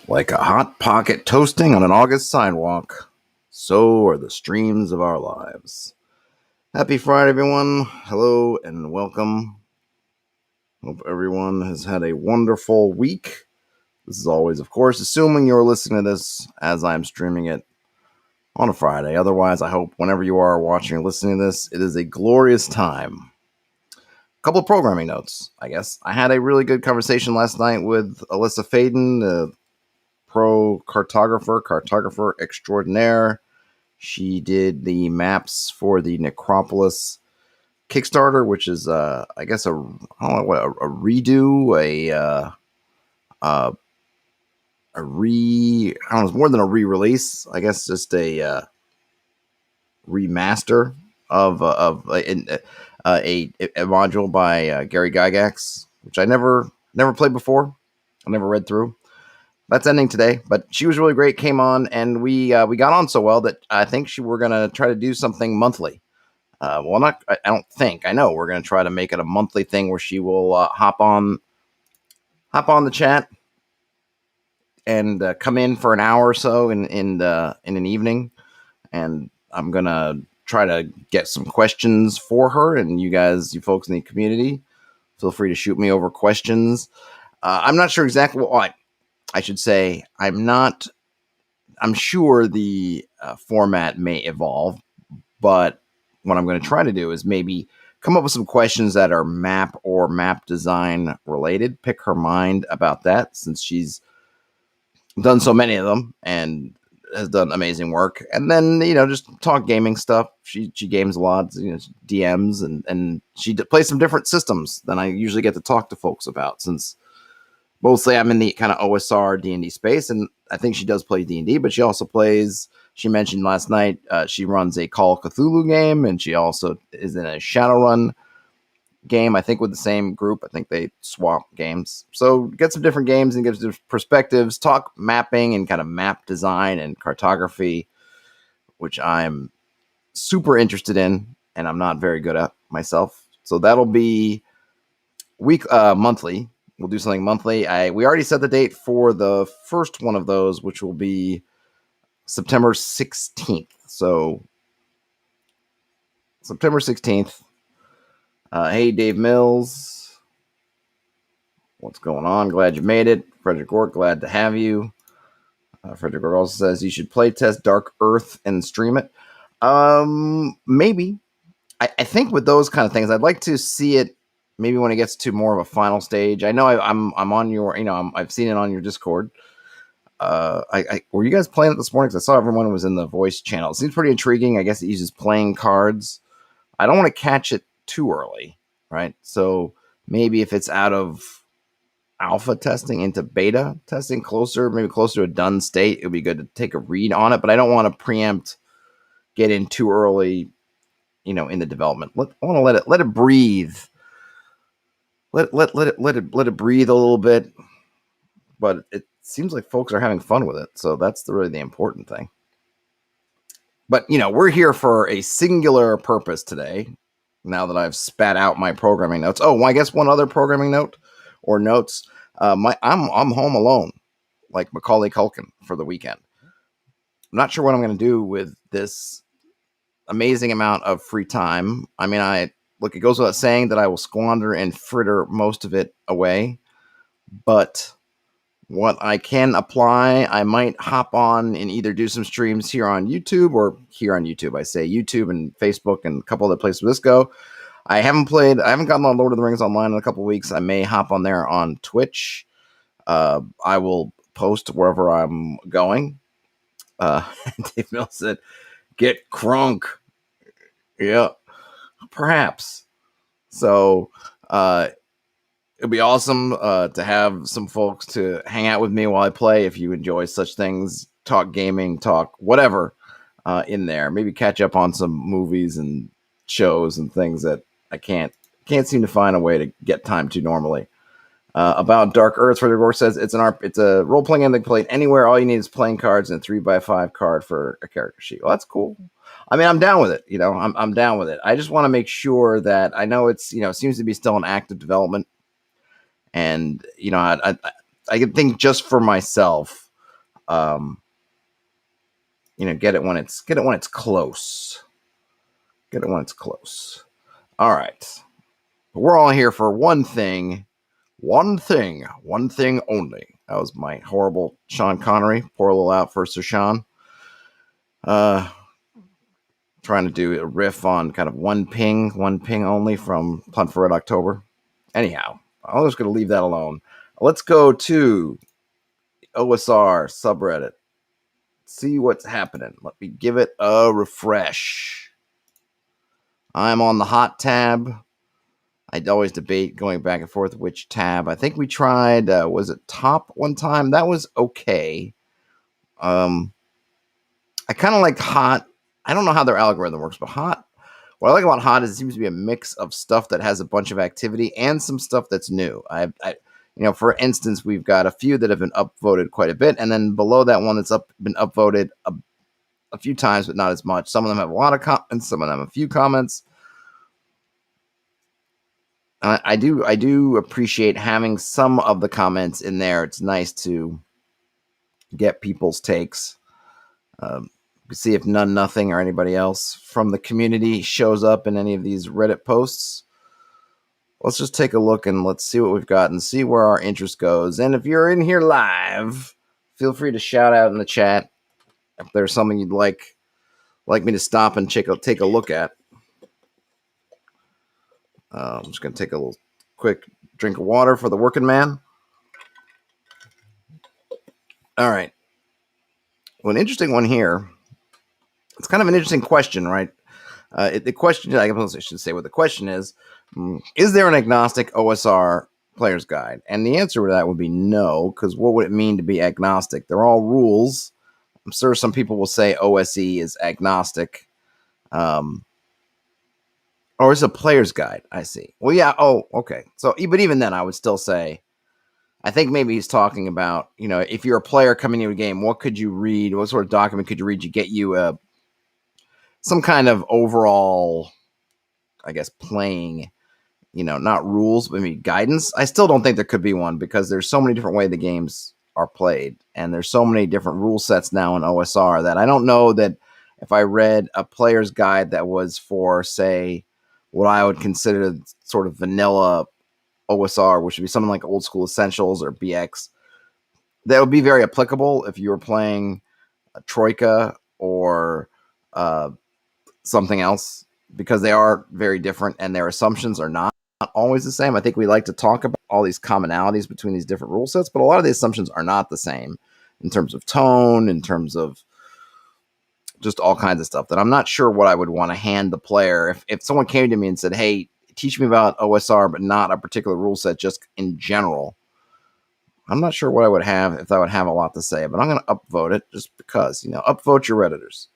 Like a hot pocket toasting on an August sidewalk, so are the streams of our lives. Happy Friday, everyone. Hello and welcome. Hope everyone has had a wonderful week. This is always, of course, assuming you're listening to this as I'm streaming it on a Friday. Otherwise, I hope whenever you are watching or listening to this, it is a glorious time. A couple of programming notes, I guess. I had a really good conversation last night with Alyssa Faden, pro cartographer extraordinaire. She did the maps for the Necropolis Kickstarter, which is, I guess, a redo, I don't know, it's more than a re-release. I guess just a remaster of a module by Gary Gygax, which I never played before. I never read through. That's ending today, but she was really great. Came on, and we got on so well that I think we're gonna try to do something monthly. I know we're gonna try to make it a monthly thing where she will hop on the chat and come in for an hour or so in an evening, and I'm gonna try to get some questions for her. And you folks in the community, feel free to shoot me over questions. I'm not sure exactly what. I should say I'm sure the format may evolve, but what I'm going to try to do is maybe come up with some questions that are map or map design related, pick her mind about that, since she's done so many of them and has done amazing work. And then, just talk gaming stuff. She games a lot, DMs, and she plays some different systems than I usually get to talk to folks about, since mostly I'm in the kind of OSR D&D space, and I think she does play D&D, but she also plays, she mentioned last night, she runs a Call of Cthulhu game, and she also is in a Shadowrun game, I think with the same group. I think they swap games. So get some different games and get some perspectives, talk mapping and kind of map design and cartography, which I'm super interested in, and I'm not very good at myself. So that'll be monthly. We'll do something monthly. We already set the date for the first one of those, which will be September 16th. So September 16th. Hey, Dave Mills. What's going on? Glad you made it. Frederick Ork, glad to have you. Frederick Ork also says you should play test Dark Earth and stream it. Maybe. I think with those kind of things, I'd like to see it maybe when it gets to more of a final stage. I know I'm on your, I've seen it on your Discord. Were you guys playing it this morning? Because I saw everyone was in the voice channel. It seems pretty intriguing. I guess it uses playing cards. I don't want to catch it too early, right? So maybe if it's out of alpha testing into beta testing, maybe closer to a done state, it would be good to take a read on it. But I don't want to preempt, get in too early, in the development. I want to let it breathe. Let it breathe a little bit, but it seems like folks are having fun with it, so that's really the important thing. But we're here for a singular purpose today. Now that I've spat out my programming notes. Oh, I guess one other programming note or notes. I'm home alone, like Macaulay Culkin, for the weekend. I'm not sure what I'm going to do with this amazing amount of free time. I mean, look, it goes without saying that I will squander and fritter most of it away. But what I can apply, I might hop on and either do some streams here on YouTube, I say YouTube and Facebook and a couple other places where this go. I haven't gotten on Lord of the Rings Online in a couple of weeks. I may hop on there on Twitch. I will post wherever I'm going. Dave Mills said, get crunk. Yeah, perhaps. So it'd be awesome to have some folks to hang out with me while I play. If you enjoy such things, talk gaming, talk whatever in there. Maybe catch up on some movies and shows and things that I can't seem to find a way to get time to normally. About Dark Earth, Frederick Orr says it's a role-playing game that can play anywhere. All you need is playing cards and a 3x5 card for a character sheet. Well, that's cool. I mean, I'm down with it. I'm down with it. I just want to make sure that I know it's, seems to be still in active development. And, I can think just for myself, Get it when it's close. Get it when it's close. All right. But we're all here for one thing only. That was my horrible Sean Connery. Pour a little out for Sir Sean. Trying to do a riff on kind of one ping only from Punt for Red October. Anyhow, I'm just going to leave that alone. Let's go to OSR subreddit. See what's happening. Let me give it a refresh. I'm on the hot tab. I'd always debate going back and forth which tab. I think we tried, was it top one time? That was okay. I kind of like hot. I don't know how their algorithm works, but hot. What I like about hot is it seems to be a mix of stuff that has a bunch of activity and some stuff that's new. For instance, we've got a few that have been upvoted quite a bit, and then below that one that's been upvoted a few times, but not as much. Some of them have a lot of comments, some of them have a few comments. I do appreciate having some of the comments in there. It's nice to get people's takes. See if Nothing or anybody else from the community shows up in any of these Reddit posts. Let's just take a look and let's see what we've got and see where our interest goes. And if you're in here live, feel free to shout out in the chat if there's something you'd like me to stop and take a look at. I'm just going to take a little quick drink of water for the working man. All right. Well, an interesting one here. It's kind of an interesting question, right? The question, I should say what the question is there an agnostic OSR player's guide? And the answer to that would be no, because what would it mean to be agnostic? They're all rules. I'm sure some people will say OSE is agnostic. Or it's a player's guide. I see. Well, yeah. Oh, okay. So, but even then, I would still say, I think maybe he's talking about, if you're a player coming into a game, what could you read? What sort of document could you read to get you some kind of overall, I guess, playing, not rules, but maybe guidance? I still don't think there could be one because there's so many different ways the games are played. And there's so many different rule sets now in OSR that I don't know that if I read a player's guide that was for, say, what I would consider sort of vanilla OSR, which would be something like Old School Essentials or BX, that would be very applicable if you were playing a Troika or something else, because they are very different and their assumptions are not always the same. I think we like to talk about all these commonalities between these different rule sets, but a lot of the assumptions are not the same in terms of tone, in terms of just all kinds of stuff that I'm not sure what I would want to hand the player. If someone came to me and said, hey, teach me about OSR, but not a particular rule set, just in general, I'm not sure what I would have if I would have a lot to say, but I'm going to upvote it just because, upvote your Redditors.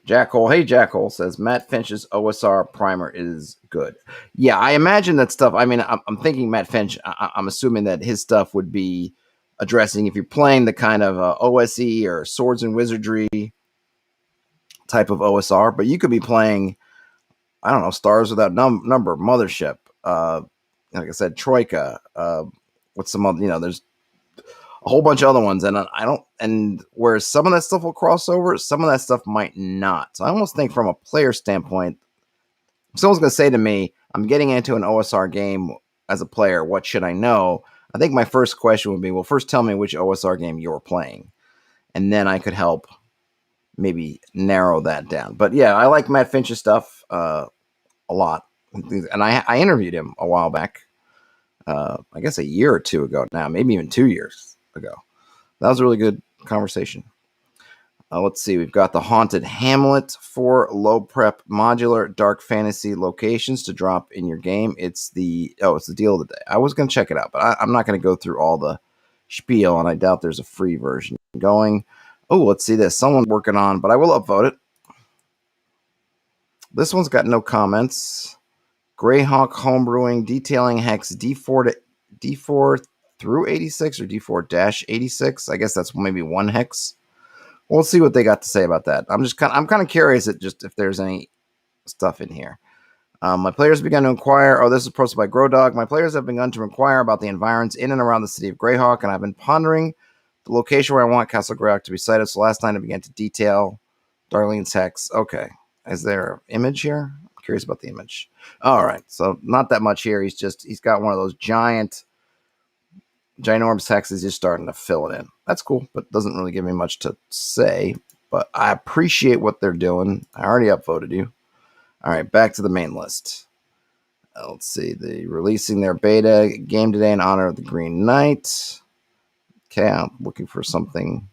Jackhole, hey Jackhole says Matt Finch's OSR primer is good. Yeah, I imagine that stuff. I mean, I'm thinking Matt Finch. I'm assuming that his stuff would be addressing if you're playing the kind of OSE or Swords and Wizardry type of OSR, but you could be playing, I don't know, Stars Without Number, Mothership, like I said, Troika, what's some other, there's a whole bunch of other ones, and whereas some of that stuff will cross over, some of that stuff might not. So I almost think from a player standpoint, if someone's going to say to me, I'm getting into an OSR game as a player, what should I know? I think my first question would be, well, first tell me which OSR game you're playing, and then I could help maybe narrow that down. But yeah, I like Matt Finch's stuff a lot, and I interviewed him a while back, I guess a year or two ago now, maybe even 2 years ago. That was a really good conversation. Let's see. We've got the Haunted Hamlet, 4 low prep modular dark fantasy locations to drop in your game. It's the deal of the day. I was going to check it out, but I'm not going to go through all the spiel, and I doubt there's a free version going. Oh, let's see this. Someone's working on, but I will upvote it. This one's got no comments. Greyhawk Homebrewing, detailing hex D4 through 86 or D4-86. I guess that's maybe one hex. We'll see what they got to say about that. I'm kind of curious if there's any stuff in here. My players have begun to inquire. Oh, this is posted by Grodog. My players have begun to inquire about the environs in and around the city of Greyhawk, and I've been pondering location where I want Castle Grayock to be sighted. So last night I began to detail Darlene's hex. Okay. Is there an image here? I'm curious about the image. All right. So not that much here. He's got one of those ginormous hexes, just starting to fill it in. That's cool, but doesn't really give me much to say. But I appreciate what they're doing. I already upvoted you. All right, back to the main list. Let's see. They're releasing their beta game today in honor of the Green Knight. Okay, I'm looking for something.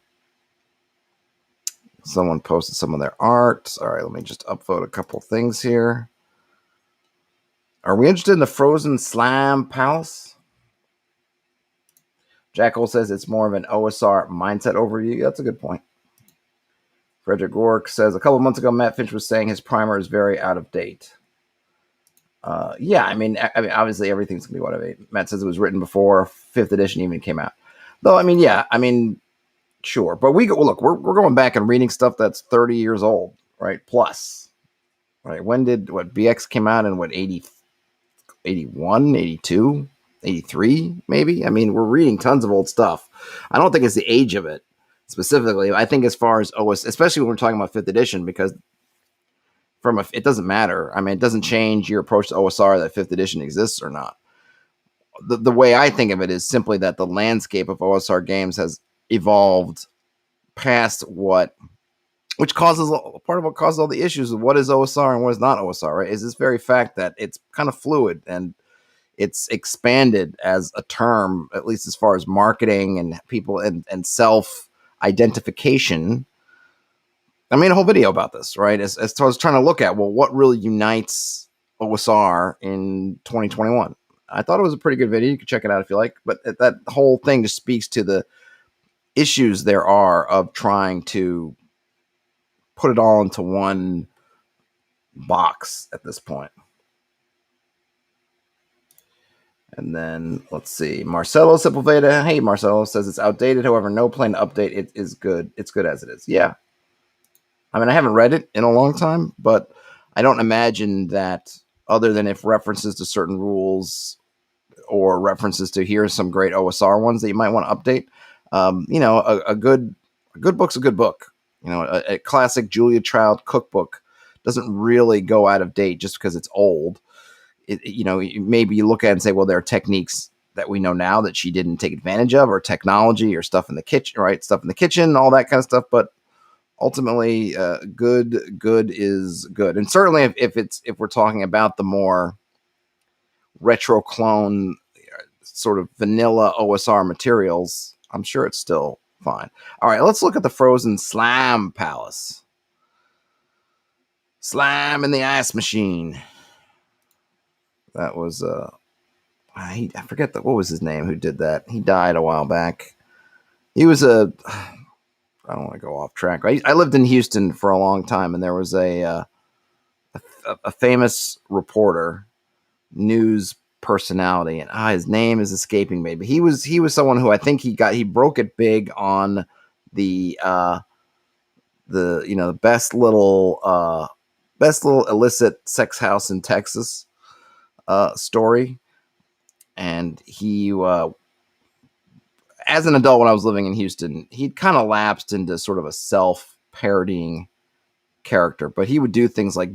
Someone posted some of their art. All right, let me just upvote a couple things here. Are we interested in the Frozen Slime Palace? Jackal says it's more of an OSR mindset overview. That's a good point. Frederick Gork says a couple months ago, Matt Finch was saying his primer is very out of date. Yeah, I mean, obviously everything's gonna be whatever. Matt says it was written before 5th edition even came out. Though, I mean, yeah, I mean, sure, but we're going back and reading stuff that's 30 years old, right? Plus, right? When did BX came out in what 80, 81, 82, 83, maybe? I mean, we're reading tons of old stuff. I don't think it's the age of it specifically. I think as far as OS, especially when we're talking about 5th edition, because it doesn't matter. I mean, it doesn't change your approach to OSR that 5th edition exists or not. The way I think of it is simply that the landscape of OSR games has evolved past which causes part of what causes all the issues of what is OSR and what is not OSR, right? Is this very fact that it's kind of fluid and it's expanded as a term, at least as far as marketing and people and self-identification. I made a whole video about this, right? As I was trying to look at, well, what really unites OSR in 2021? I thought it was a pretty good video. You can check it out if you like. But that whole thing just speaks to the issues there are of trying to put it all into one box at this point. And then let's see. Marcelo Sepulveda. Hey, Marcelo says it's outdated. However, no plain update. It is good. It's good as it is. Yeah. I mean, I haven't read it in a long time, but I don't imagine that other than if references to certain rules or references to here's some great OSR ones that you might want to update. A good book's a good book. A classic Julia Child cookbook doesn't really go out of date just because it's old. Maybe you look at it and say, well, there are techniques that we know now that she didn't take advantage of, or technology or stuff in the kitchen, right? Stuff in the kitchen, all that kind of stuff. But ultimately, good is good. And certainly if we're talking about the more retro clone sort of vanilla OSR materials, I'm sure it's still fine. All right, let's look at the Frozen Slime Palace. Slime in the Ice Machine. That was I forget what was his name who did that. He died a while back. He was I don't want to go off track. I lived in Houston for a long time, and there was a famous reporter, news personality, and his name is escaping me. But he was someone who I think he broke it big on the best little illicit sex house in Texas story. And he as an adult, when I was living in Houston, he'd kind of lapsed into sort of a self-parodying character, but he would do things like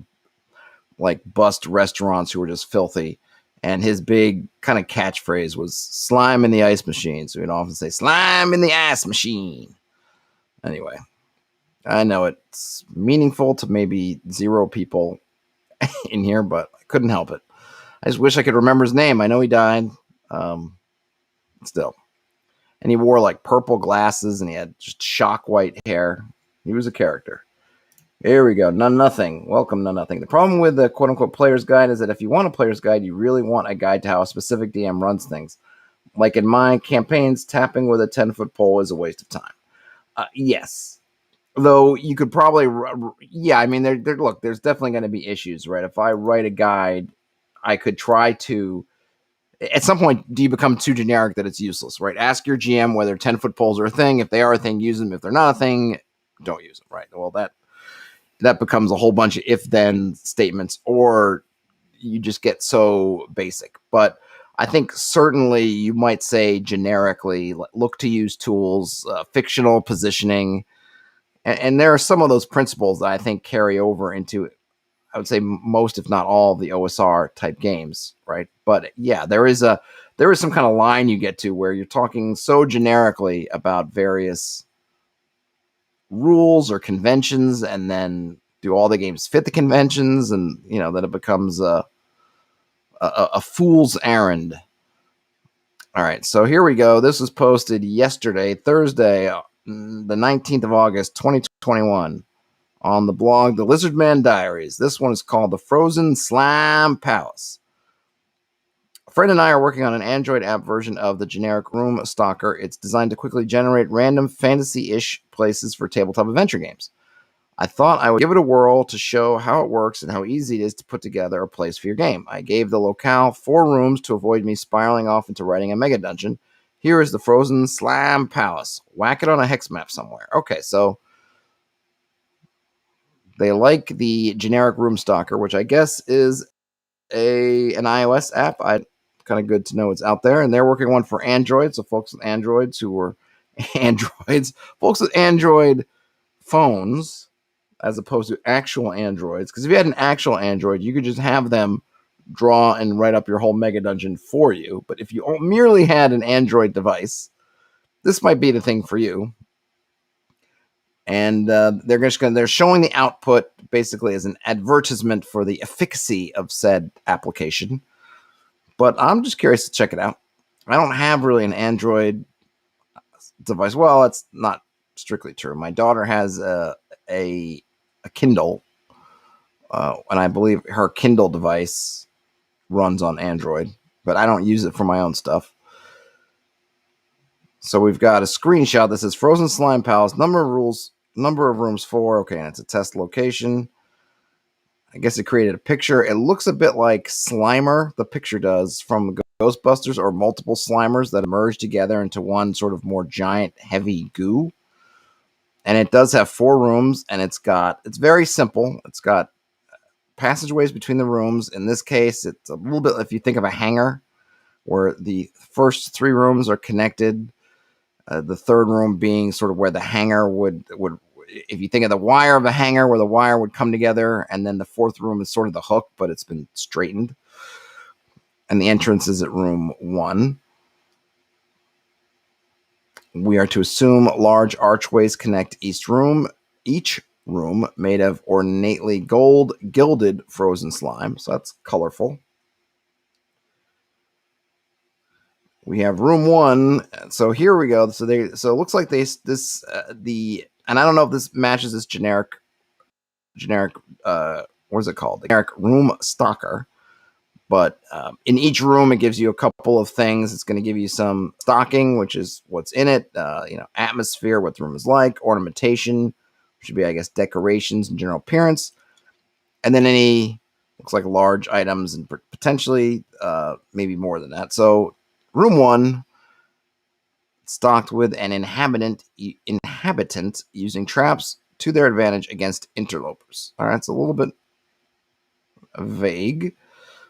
bust restaurants who were just filthy. And his big kind of catchphrase was slime in the ice machine. So he'd often say slime in the ice machine. Anyway, I know it's meaningful to maybe 0 people in here, but I couldn't help it. I just wish I could remember his name. I know he died. Still. And he wore like purple glasses and he had just shock white hair. He was a character. Here we go. None Nothing. Welcome, None Nothing. The problem with the quote-unquote player's guide is that if you want a player's guide, you really want a guide to how a specific DM runs things. Like in my campaigns, tapping with a 10-foot pole is a waste of time. Yes. Though you could probably... Yeah, I mean, there's definitely going to be issues, right? If I write a guide, I could try to... At some point, do you become too generic that it's useless, right? Ask your GM whether 10-foot poles are a thing. If they are a thing, use them. If they're not a thing, don't use them, right? Well, that becomes a whole bunch of if-then statements, or you just get so basic. But I think certainly you might say generically, look to use tools, fictional positioning, and there are some of those principles that I think carry over into, I would say, most, if not all, of the OSR type games, right? But yeah, there is some kind of line you get to where you're talking so generically about various rules or conventions, and then do all the games fit the conventions, and that it becomes a fool's errand. All right, so here we go. This was posted yesterday, Thursday, the 19th of August, 2021, on the blog The Lizardman Diaries. This one is called The Frozen Slime Palace. A friend and I are working on an Android app version of the generic Room Stalker. It's designed to quickly generate random fantasy-ish places for tabletop adventure games. I thought I would give it a whirl to show how it works and how easy it is to put together a place for your game. I gave the locale 4 rooms to avoid me spiraling off into writing a mega dungeon. Here is the Frozen Slime Palace. Whack it on a hex map somewhere. Okay, so they like the generic Room Stalker, which I guess is an iOS app. Kind of good to know it's out there, and they're working one for Android. So folks with Androids folks with Android phones, as opposed to actual Androids. Because if you had an actual Android, you could just have them draw and write up your whole mega dungeon for you. But if you merely had an Android device, this might be the thing for you. And they're showing the output basically as an advertisement for the efficacy of said application. But I'm just curious to check it out. I don't have really an Android device. Well, it's not strictly true. My daughter has a Kindle, and I believe her Kindle device runs on Android, but I don't use it for my own stuff. So we've got a screenshot that says Frozen Slime Palace, number of rooms 4. Okay, and it's a test location. I guess it created a picture. It looks a bit like Slimer, the picture does, from Ghostbusters, or multiple Slimers that merge together into one sort of more giant, heavy goo. And it does have 4 rooms, and it's very simple. It's got passageways between the rooms. In this case, it's a little bit, if you think of a hangar, where the first 3 rooms are connected. The third room being sort of where the hangar would, if you think of the wire of a hangar, where the wire would come together, and then the 4th room is sort of the hook, but it's been straightened. And the entrance is at room 1. We are to assume large archways connect each room made of ornately gold gilded frozen slime. So that's colorful. We have room 1. So here we go. So it looks like and I don't know if this matches this generic what is it called? The generic Room Stalker. But in each room, it gives you a couple of things. It's going to give you some stocking, which is what's in it. Atmosphere, what the room is like. Ornamentation, which should be, I guess, decorations and general appearance. And then any, looks like, large items, and potentially maybe more than that. So room 1, stocked with an inhabitant using traps to their advantage against interlopers. All right, it's a little bit vague.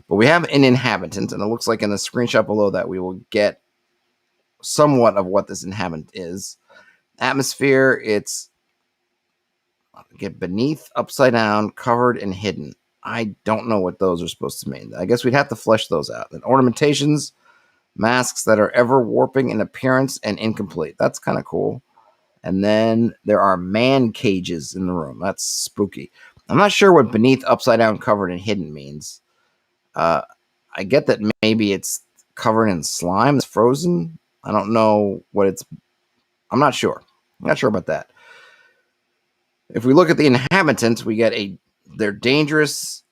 But we have an inhabitant, and it looks like in the screenshot below that we will get somewhat of what this inhabitant is. Atmosphere, it's get beneath, upside down, covered, and hidden. I don't know what those are supposed to mean. I guess we'd have to flesh those out. And ornamentations, masks that are ever warping in appearance and incomplete. That's kind of cool. And then there are man cages in the room. That's spooky. I'm not sure what beneath, upside down, covered, and hidden means. I get that maybe it's covered in slime, it's frozen. I don't know what it's. I'm not sure. I'm not sure about that. If we look at the inhabitants, we get their dangerous.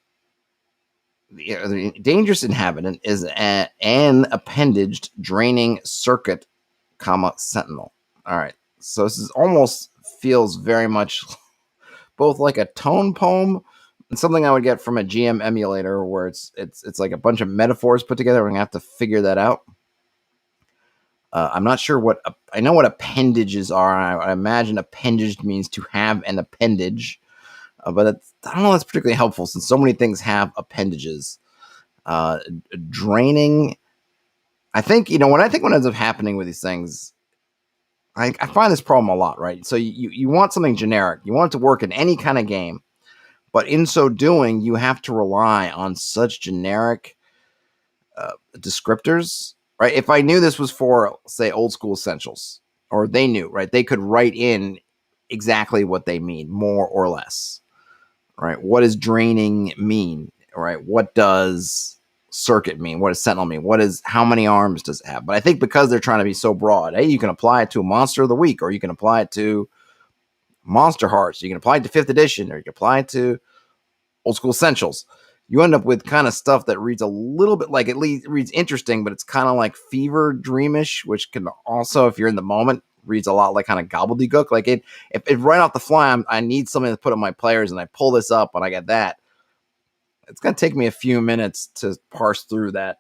The dangerous inhabitant is an appendaged draining circuit, sentinel. All right, so this is almost feels very much both like a tone poem. It's something I would get from a GM emulator, where it's like a bunch of metaphors put together. We're gonna have to figure that out. I'm not sure I know what appendages are. I imagine appendage means to have an appendage, but I don't know. That's particularly helpful since so many things have appendages. Draining I think, what ends up happening with these things, I find this problem a lot, right? So you want something generic. You want it to work in any kind of game. But in so doing, you have to rely on such generic descriptors, right? If I knew this was for, say, old school essentials, or they knew, right, they could write in exactly what they mean, more or less, right? What does draining mean, right? What does circuit mean? What does sentinel mean? How many arms does it have? But I think because they're trying to be so broad, hey, you can apply it to a monster of the week, or you can apply it to Monster Hearts, you can apply it to 5th edition, or you can apply it to old school essentials. You end up with kind of stuff that reads a little bit like, at least reads interesting, but it's kind of like fever dreamish, which can also, if you're in the moment, reads a lot like kind of gobbledygook. Like if right off the fly, I need something to put on my players, and I pull this up and I get that, it's going to take me a few minutes to parse through that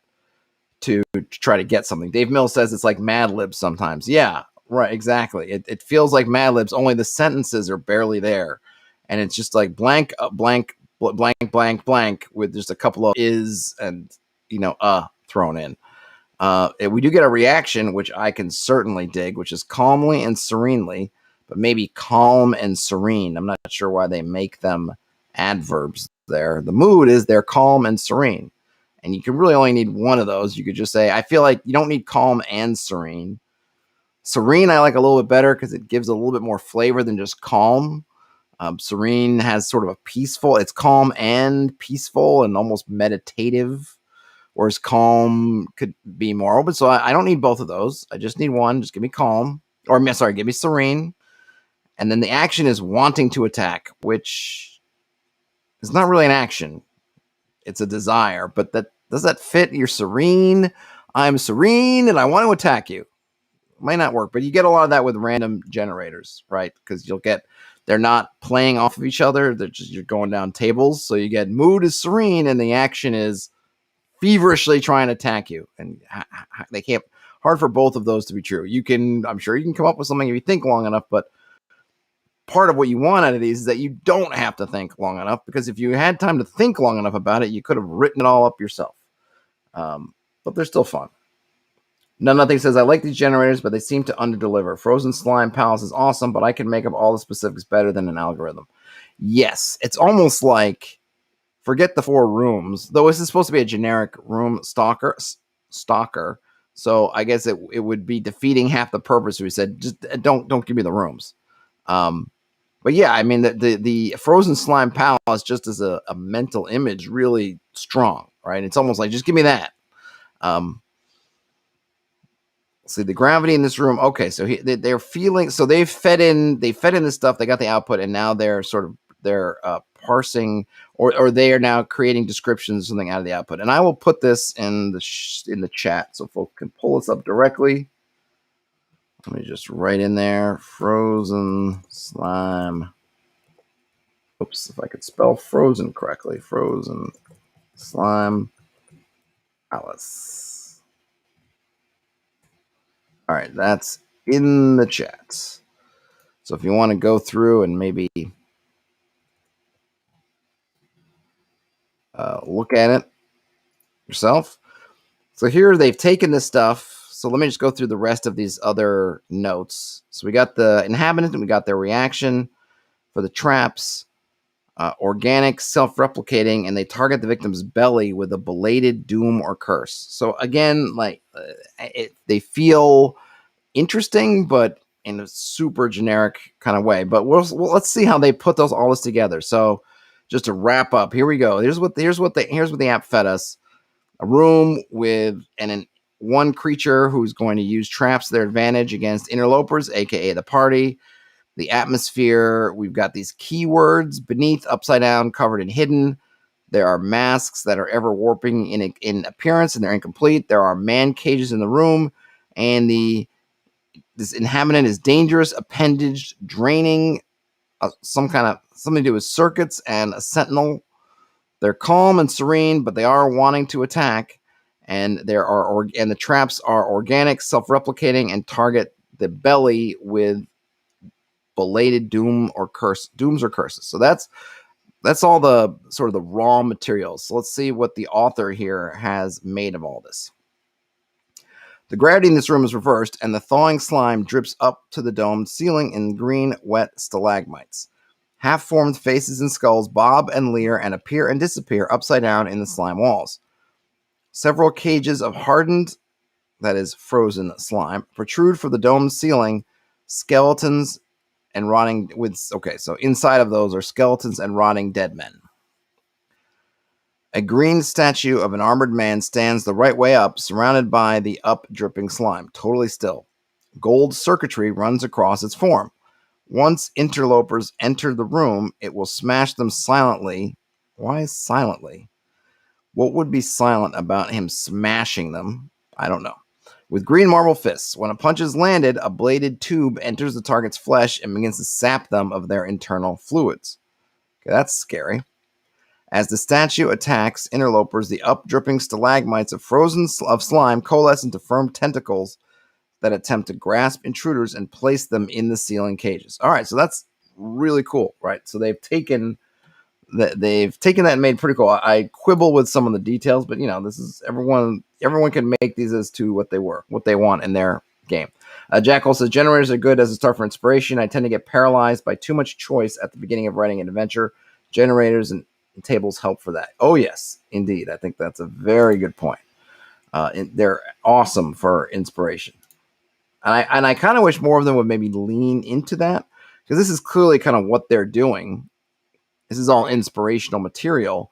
to try to get something. Dave Mills says it's like Mad Libs sometimes. Yeah, right, exactly. It feels like Mad Libs, only the sentences are barely there. And it's just like blank, blank, blank, blank, blank, with just a couple of is and, thrown in. We do get a reaction, which I can certainly dig, which is calmly and serenely, but maybe calm and serene. I'm not sure why they make them adverbs there. The mood is they're calm and serene. And you can really only need one of those. You could just say, I feel like you don't need calm and serene. Serene, I like a little bit better because it gives a little bit more flavor than just calm. Serene has sort of a peaceful, it's calm and peaceful and almost meditative, whereas calm could be more open. So I don't need both of those. I just need one. Just give me calm, or give me serene. And then the action is wanting to attack, which is not really an action. It's a desire, but does that fit? You're serene. I'm serene and I want to attack you. It might not work, but you get a lot of that with random generators, right? Because they're not playing off of each other. You're going down tables. So you get mood is serene and the action is feverishly trying to attack you. And they can't, hard for both of those to be true. I'm sure you can come up with something if you think long enough, but part of what you want out of these is that you don't have to think long enough, because if you had time to think long enough about it, you could have written it all up yourself. But they're still fun. Nothing says, I like these generators, but they seem to underdeliver. Frozen Slime Palace is awesome, but I can make up all the specifics better than an algorithm. Yes, it's almost like, forget the 4 rooms, though this is supposed to be a generic room stalker. So I guess it would be defeating half the purpose. We said, just don't give me the rooms. But yeah, I mean, the Frozen Slime Palace, just as a mental image, really strong, right? It's almost like, just give me that. See the gravity in this room. Okay, so they're feeling. So they fed in this stuff. They got the output, and now they're parsing, or they are now creating descriptions of something out of the output. And I will put this in the chat so folks can pull this up directly. Let me just write in there, Frozen Slime. Oops, if I could spell frozen correctly. Frozen Slime Palace. All right, that's in the chat. So if you want to go through and maybe look at it yourself. So here they've taken this stuff. So let me just go through the rest of these other notes. So we got the inhabitant, and we got their reaction for the traps. Organic, self-replicating, and they target the victim's belly with a belated doom or curse. So again, they feel interesting, but in a super generic kind of way. But let's see how they put all this together. So just to wrap up, here we go. Here's what the app fed us: a room with one creature who's going to use traps to their advantage against interlopers, aka the party. The atmosphere, we've got these keywords beneath, upside down, covered and hidden. There are masks that are ever warping in appearance, and they're incomplete. There are man cages in the room, and this inhabitant is dangerous, appendage, draining, something to do with circuits, and a sentinel. They're calm and serene, but they are wanting to attack, and the traps are organic, self-replicating, and target the belly with belated dooms or curses. So that's all the sort of the raw materials. So let's see what the author here has made of all this. The gravity in this room is reversed, and the thawing slime drips up to the domed ceiling in green, wet stalagmites. Half-formed faces and skulls bob and leer and appear and disappear upside down in the slime walls. Several cages of hardened, that is, frozen slime, protrude from the domed ceiling. Skeletons and rotting so inside of those are skeletons and rotting dead men. A green statue of an armored man stands the right way up, surrounded by the up-dripping slime, totally still. Gold circuitry runs across its form. Once interlopers enter the room, it will smash them silently. Why silently? What would be silent about him smashing them? I don't know. With green marble fists. When a punch is landed, a bladed tube enters the target's flesh and begins to sap them of their internal fluids. Okay, that's scary. As the statue attacks interlopers, the up-dripping stalagmites of slime coalesce into firm tentacles that attempt to grasp intruders and place them in the ceiling cages. All right, so that's really cool, right? So they've taken that and made it pretty cool. I quibble with some of the details, but this is everyone can make these as to what they want in their game. Jackal says generators are good as a start for inspiration. I tend to get paralyzed by too much choice at the beginning of writing an adventure. Generators and tables help for that. Oh yes, indeed. I think that's a very good point. They're awesome for inspiration, and I kind of wish more of them would maybe lean into that, because this is clearly kind of what they're doing. This is all inspirational material,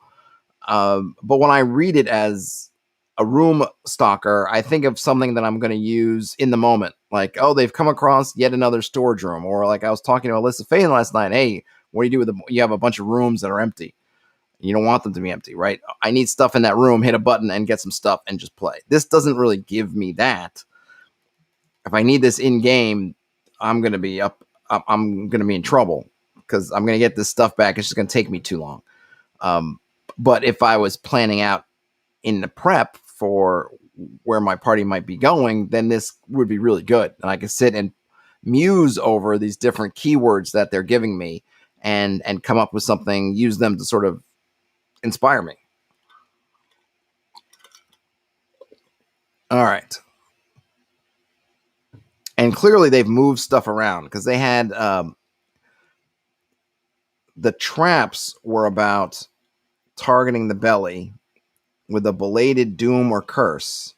but when I read it as a room stalker, I think of something that I'm going to use in the moment, like, oh, they've come across yet another storage room, or like I was talking to Alyssa Fain last night. Hey, what do you do with you have a bunch of rooms that are empty? You don't want them to be empty, right? I need stuff in that room, hit a button and get some stuff and just play. This doesn't really give me that. If I need this in game, I'm going to be in trouble, because I'm going to get this stuff back. It's just going to take me too long. But if I was planning out in the prep for where my party might be going, then this would be really good. And I could sit and muse over these different keywords that they're giving me and come up with something, use them to sort of inspire me. All right. And clearly they've moved stuff around, because they had the traps were about targeting the belly with a belated doom or curse.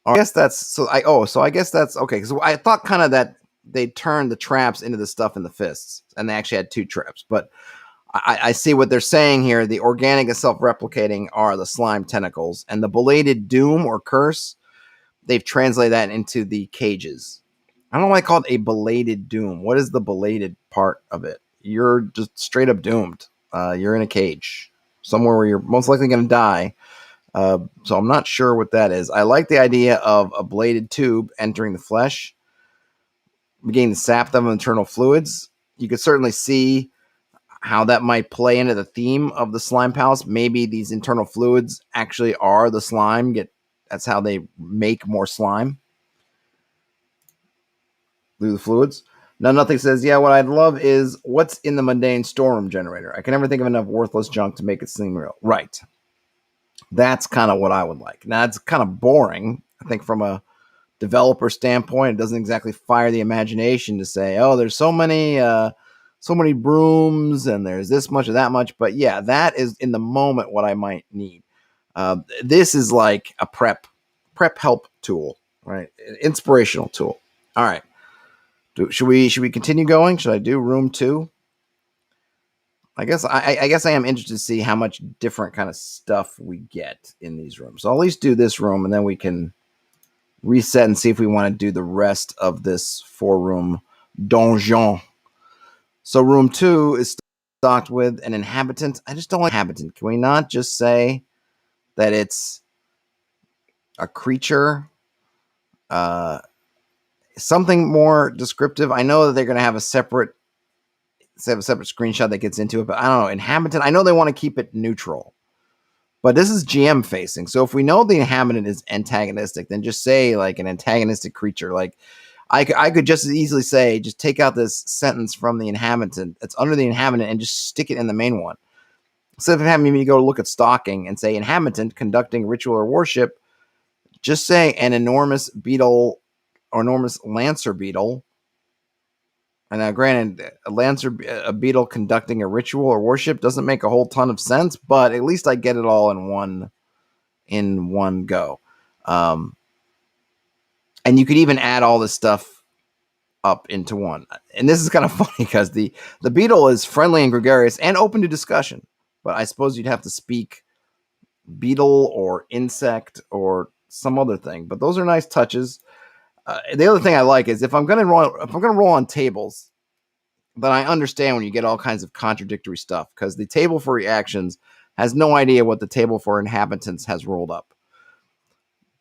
I guess that's so. I guess that's okay. Because I thought kind of that they turned the traps into the stuff in the fists, and they actually had two traps. But I see what they're saying here. The organic and self-replicating are the slime tentacles, and the belated doom or curse, they've translated that into the cages. I don't know why I call it a belated doom. What is the belated part of it? You're just straight up doomed. You're in a cage somewhere where you're most likely going to die. So I'm not sure what that is. I like the idea of a bladed tube entering the flesh, beginning to sap them of internal fluids. You could certainly see how that might play into the theme of the slime palace. Maybe these internal fluids actually are the slime. That's how they make more slime through the fluids. Now, Nothing says, yeah, what I'd love is what's in the mundane storeroom generator. I can never think of enough worthless junk to make it seem real. Right. That's kind of what I would like. Now, it's kind of boring. I think from a developer standpoint, it doesn't exactly fire the imagination to say, oh, there's so many brooms and there's this much or that much. But yeah, that is in the moment what I might need. This is like a prep help tool, right? Inspirational tool. All right. Should we continue going? Should I do room 2? I guess I am interested to see how much different kind of stuff we get in these rooms. So I'll at least do this room, and then we can reset and see if we want to do the rest of this 4-room donjon. So room 2 is stocked with an inhabitant. I just don't like inhabitant. Can we not just say that it's a creature? Something more descriptive. I know that they're going to have a separate screenshot that gets into it, but I don't know. Inhabitant, I know they want to keep it neutral, but this is GM facing. So if we know the inhabitant is antagonistic, then just say like an antagonistic creature. Like I could just as easily say, just take out this sentence from the inhabitant that's under the inhabitant and just stick it in the main one. Instead of having me go look at stalking and say inhabitant conducting ritual or worship, Just saying an enormous beetle or enormous lancer beetle. And now, granted, a beetle conducting a ritual or worship doesn't make a whole ton of sense, but at least I get it all in one go. And you could even add all this stuff up into one. And this is kind of funny because the beetle is friendly and gregarious and open to discussion. But I suppose you'd have to speak beetle or insect or some other thing. But those are nice touches. The other thing I like is if I'm going to roll on tables, then I understand when you get all kinds of contradictory stuff, because the table for reactions has no idea what the table for inhabitants has rolled up.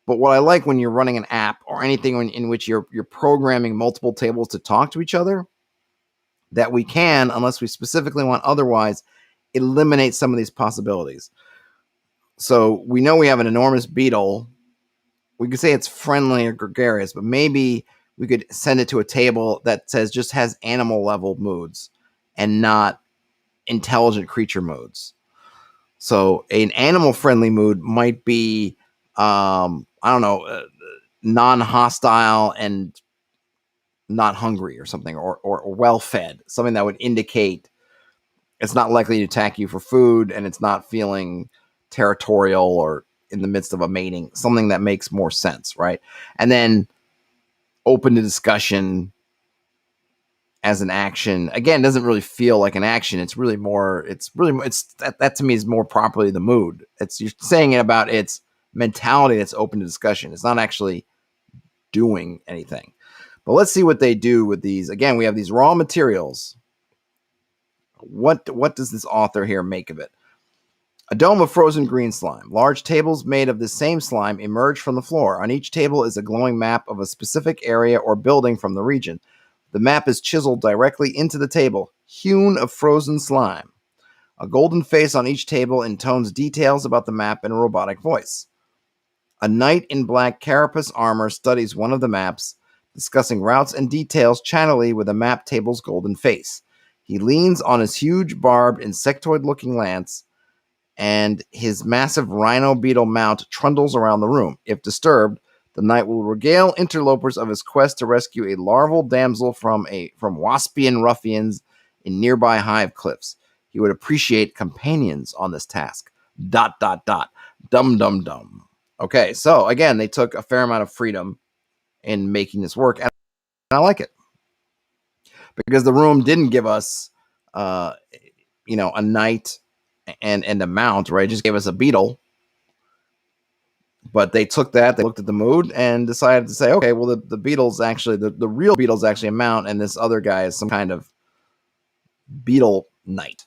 But what I like when you're running an app or anything in which you're programming multiple tables to talk to each other, that we can, unless we specifically want otherwise, eliminate some of these possibilities. So we know we have an enormous beetle. We could say it's friendly or gregarious, but maybe we could send it to a table that says just has animal level moods and not intelligent creature moods. So an animal friendly mood might be, I don't know, non-hostile and not hungry or something, or well fed, something that would indicate it's not likely to attack you for food and it's not feeling territorial or in the midst of a mating, something that makes more sense, right? And then open to discussion as an action. Again, doesn't really feel like an action. It's really more, that to me is more properly the mood. You're saying it about its mentality that's open to discussion. It's not actually doing anything. But let's see what they do with these. Again, we have these raw materials. What does this author here make of it? A dome of frozen green slime. Large tables made of the same slime emerge from the floor. On each table is a glowing map of a specific area or building from the region. The map is chiseled directly into the table, hewn of frozen slime. A golden face on each table intones details about the map in a robotic voice. A knight in black carapace armor studies one of the maps, discussing routes and details channelly with a map table's golden face. He leans on his huge barbed insectoid-looking lance, and his massive rhino beetle mount trundles around the room. If disturbed, the knight will regale interlopers of his quest to rescue a larval damsel from waspian ruffians in nearby hive cliffs. He would appreciate companions on this task. ... Dum dum dum. Okay, so again, they took a fair amount of freedom in making this work, and I like it. Because the room didn't give us, a knight and a mount, right? It just gave us a beetle. But they took that, they looked at the mood, and decided to say, okay, well, the beetle's actually, the real beetle's actually a mount, and this other guy is some kind of beetle knight.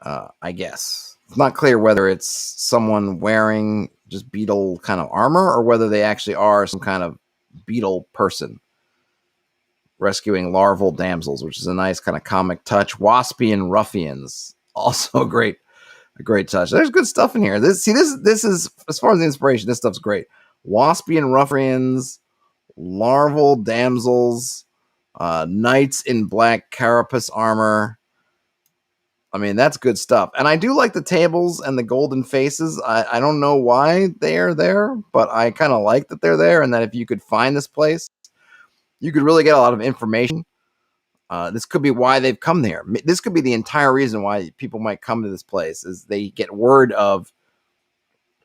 I guess. It's not clear whether it's someone wearing just beetle kind of armor, or whether they actually are some kind of beetle person rescuing larval damsels, which is a nice kind of comic touch. Waspian ruffians, also a great touch. There's good stuff in here. This is, as far as the inspiration, this stuff's great. Waspian ruffians, larval damsels, knights in black carapace armor. I mean, that's good stuff. And I do like the tables and the golden faces. I don't know why they're there, but I kind of like that they're there, and that if you could find this place, you could really get a lot of information. This could be why they've come there. This could be the entire reason why people might come to this place, is they get word of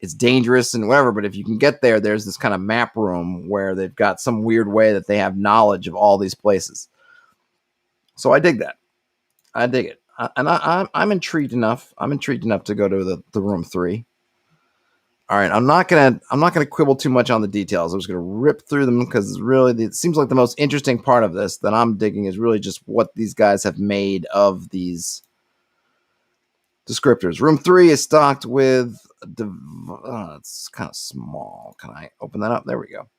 it's dangerous and whatever, but if you can get there, there's this kind of map room where they've got some weird way that they have knowledge of all these places. So I dig that. I dig it. And I'm intrigued enough. I'm intrigued enough to go to the room 3. All right, I'm not gonna quibble too much on the details. I'm just gonna rip through them, because really it seems like the most interesting part of this that I'm digging is really just what these guys have made of these descriptors. Room 3 is stocked with it's kind of small. Can I open that up? There we go.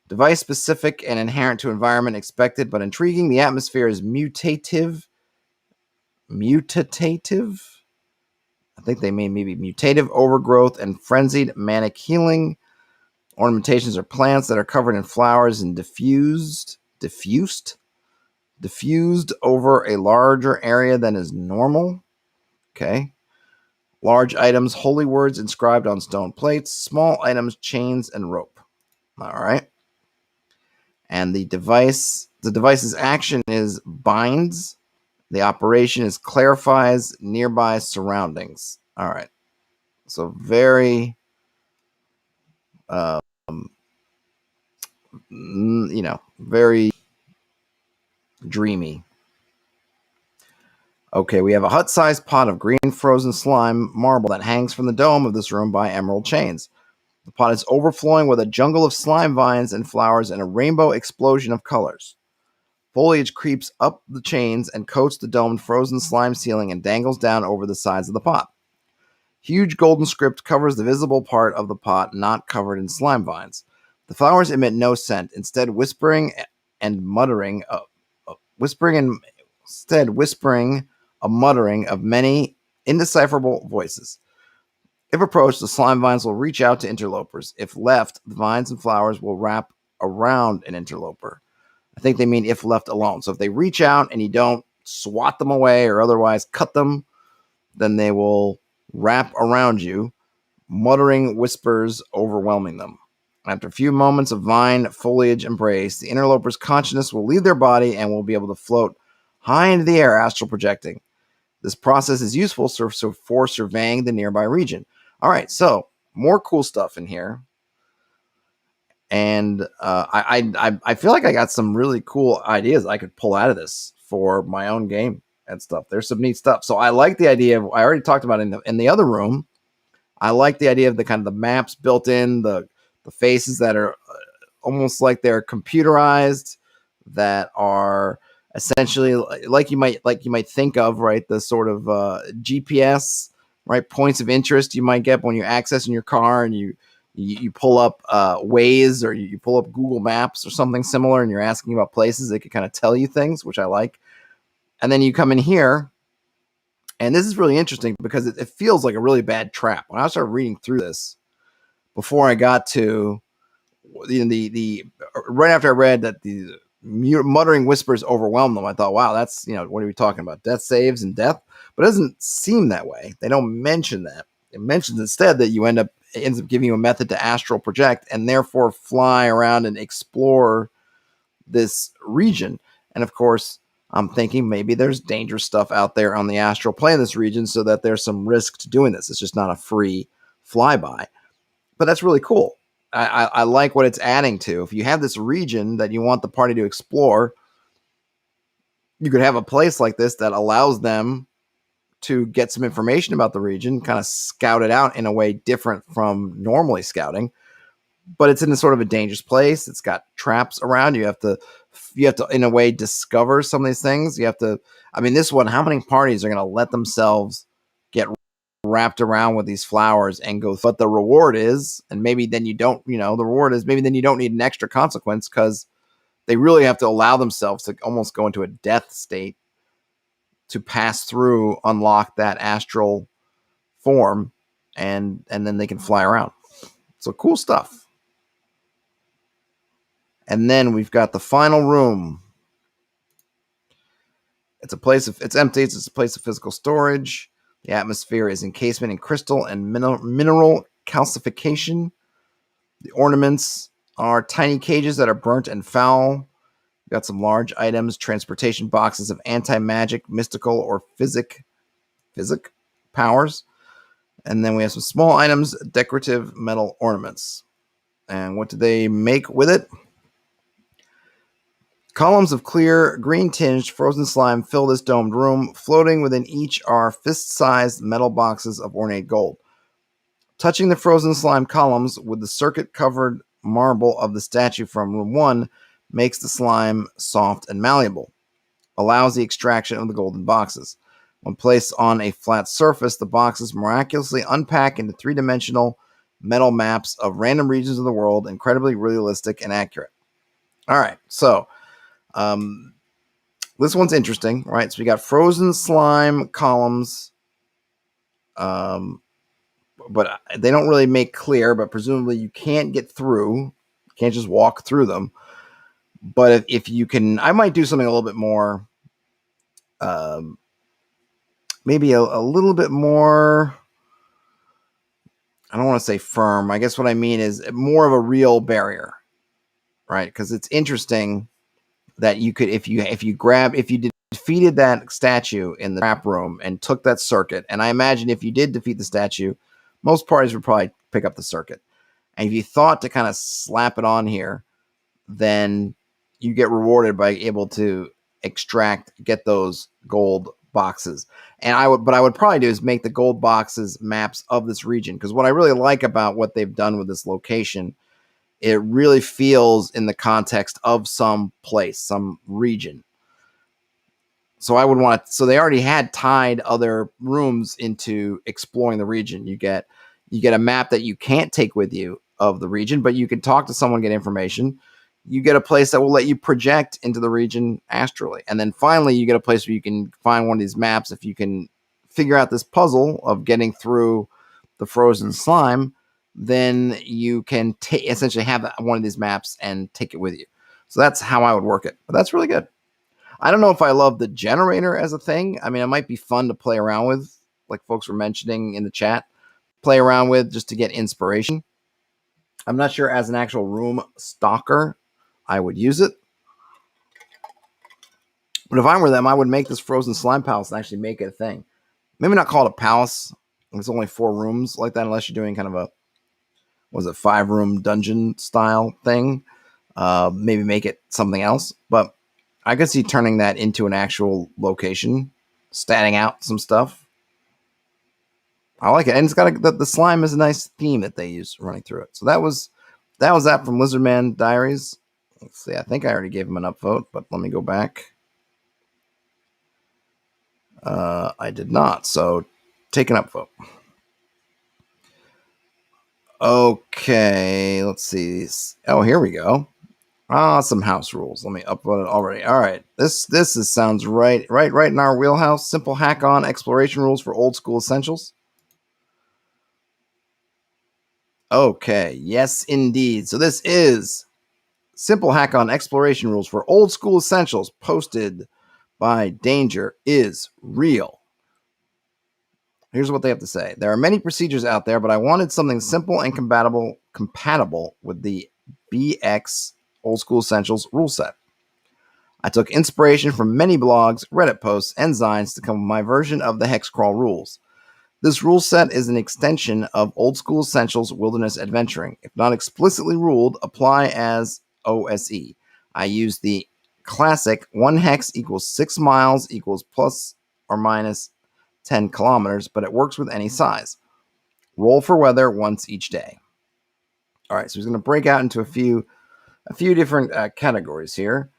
Device specific and inherent to environment, expected but intriguing. The atmosphere is mutative. I think they mean maybe mutative, overgrowth, and frenzied manic healing. Ornamentations are plants that are covered in flowers and diffused over a larger area than is normal. Okay. Large items, holy words inscribed on stone plates. Small items, chains and rope. All right. And the device's action is binds. The operation is clarifies nearby surroundings. All right. So very, very dreamy. Okay, we have a hut-sized pot of green frozen slime marble that hangs from the dome of this room by emerald chains. The pot is overflowing with a jungle of slime vines and flowers and a rainbow explosion of colors. Foliage creeps up the chains and coats the domed frozen slime ceiling and dangles down over the sides of the pot. Huge golden script covers the visible part of the pot not covered in slime vines. The flowers emit no scent, instead whispering a muttering of many indecipherable voices. If approached, the slime vines will reach out to interlopers. If left, the vines and flowers will wrap around an interloper. I think they mean if left alone. So if they reach out and you don't swat them away or otherwise cut them, then they will wrap around you, muttering whispers overwhelming them. After a few moments of vine foliage embrace, the interloper's consciousness will leave their body and will be able to float high into the air, astral projecting. This process is useful for surveying the nearby region. All right, so more cool stuff in here. And I feel like I got some really cool ideas I could pull out of this for my own game and stuff. There's some neat stuff. So I like the idea of, I already talked about it in the other room. I like the idea of the kind of the maps built in, the faces that are almost like they're computerized, that are essentially like you might think of, right? The sort of GPS, right? Points of interest you might get when you're accessing your car and you pull up Waze, or you pull up Google Maps or something similar, and you're asking about places. It could kind of tell you things, which I like. And then you come in here, and this is really interesting because it feels like a really bad trap. When I started reading through this, before I got to the right after I read that the muttering whispers overwhelm them, I thought, wow, that's, what are we talking about? Death saves and death? But it doesn't seem that way. They don't mention that. It mentions instead that it ends up giving you a method to astral project and therefore fly around and explore this region. And of course, I'm thinking maybe there's dangerous stuff out there on the astral plane of this region, so that there's some risk to doing this. It's just not a free flyby. But that's really cool. I like what it's adding to. If you have this region that you want the party to explore, you could have a place like this that allows them to get some information about the region, kind of scout it out in a way different from normally scouting. But it's in a sort of a dangerous place. It's got traps around. You have to, in a way, discover some of these things. You have to, this one, how many parties are going to let themselves get wrapped around with these flowers and go, but the reward is, and maybe then you don't, the reward is maybe then you don't need an extra consequence, because they really have to allow themselves to almost go into a death state to pass through, unlock that astral form, and then they can fly around. So cool stuff. And then we've got the final room. It's empty. It's a place of physical storage. The atmosphere is encasement in crystal and mineral calcification. The ornaments are tiny cages that are burnt and foul. We've got some large items, transportation boxes of anti-magic, mystical, or physic powers. And then we have some small items, decorative metal ornaments. And what do they make with it? Columns of clear, green-tinged frozen slime fill this domed room. Floating within each are fist-sized metal boxes of ornate gold. Touching the frozen slime columns with the circuit-covered marble of the statue from room 1 makes the slime soft and malleable, allows the extraction of the golden boxes. When placed on a flat surface, the boxes miraculously unpack into three-dimensional metal maps of random regions of the world, incredibly realistic and accurate. All right, so this one's interesting, right? So we got frozen slime columns, but they don't really make clear, but presumably you can't get through. You can't just walk through them. But if you can, I might do something a little bit more, maybe a little bit more I don't want to say firm. I guess what I mean is more of a real barrier, right? Because it's interesting that you could, if you defeated that statue in the trap room and took that circuit, and I imagine if you did defeat the statue, most parties would probably pick up the circuit. And if you thought to kind of slap it on here, then you get rewarded by able to get those gold boxes. And what I would probably do is make the gold boxes maps of this region, because what I really like about what they've done with this location, it really feels in the context of some place, some region. So I would want so they already had tied other rooms into exploring the region. You get a map that you can't take with you of the region, but you can talk to someone, get information. You get a place that will let you project into the region astrally. And then finally, you get a place where you can find one of these maps. If you can figure out this puzzle of getting through the frozen slime, then you can essentially have one of these maps and take it with you. So that's how I would work it. But that's really good. I don't know if I love the generator as a thing. I mean, it might be fun to play around with, like folks were mentioning in the chat, play around with just to get inspiration. I'm not sure as an actual room stalker I would use it. But if I were them, I would make this frozen slime palace and actually make it a thing. Maybe not call it a palace. It's only 4 rooms like that, unless you're doing kind of a 5-room dungeon style thing. Maybe make it something else. But I could see turning that into an actual location, statting out some stuff. I like it. And it's got the slime is a nice theme that they use running through it. So that was that from Lizardman Diaries. Let's see. I think I already gave him an upvote, but let me go back. I did not. So take an upvote. Okay. Let's see. Oh, here we go. Some house rules. Let me upload it already. All right. This sounds right in our wheelhouse. Simple hack-on exploration rules for old school essentials. Okay. Yes, indeed. So this is simple hack-on exploration rules for old school essentials, posted by Danger is Real. Here's what they have to say. There are many procedures out there, but I wanted something simple and compatible with the BX Old School Essentials rule set. I took inspiration from many blogs, Reddit posts, and zines to come up with my version of the hex crawl rules. This rule set is an extension of Old School Essentials Wilderness Adventuring. If not explicitly ruled, apply as OSE. I use the classic 1 hex equals 6 miles equals plus or minus 10 kilometers, but it works with any size. Roll for weather once each day. All right, so he's going to break out into a few different categories here.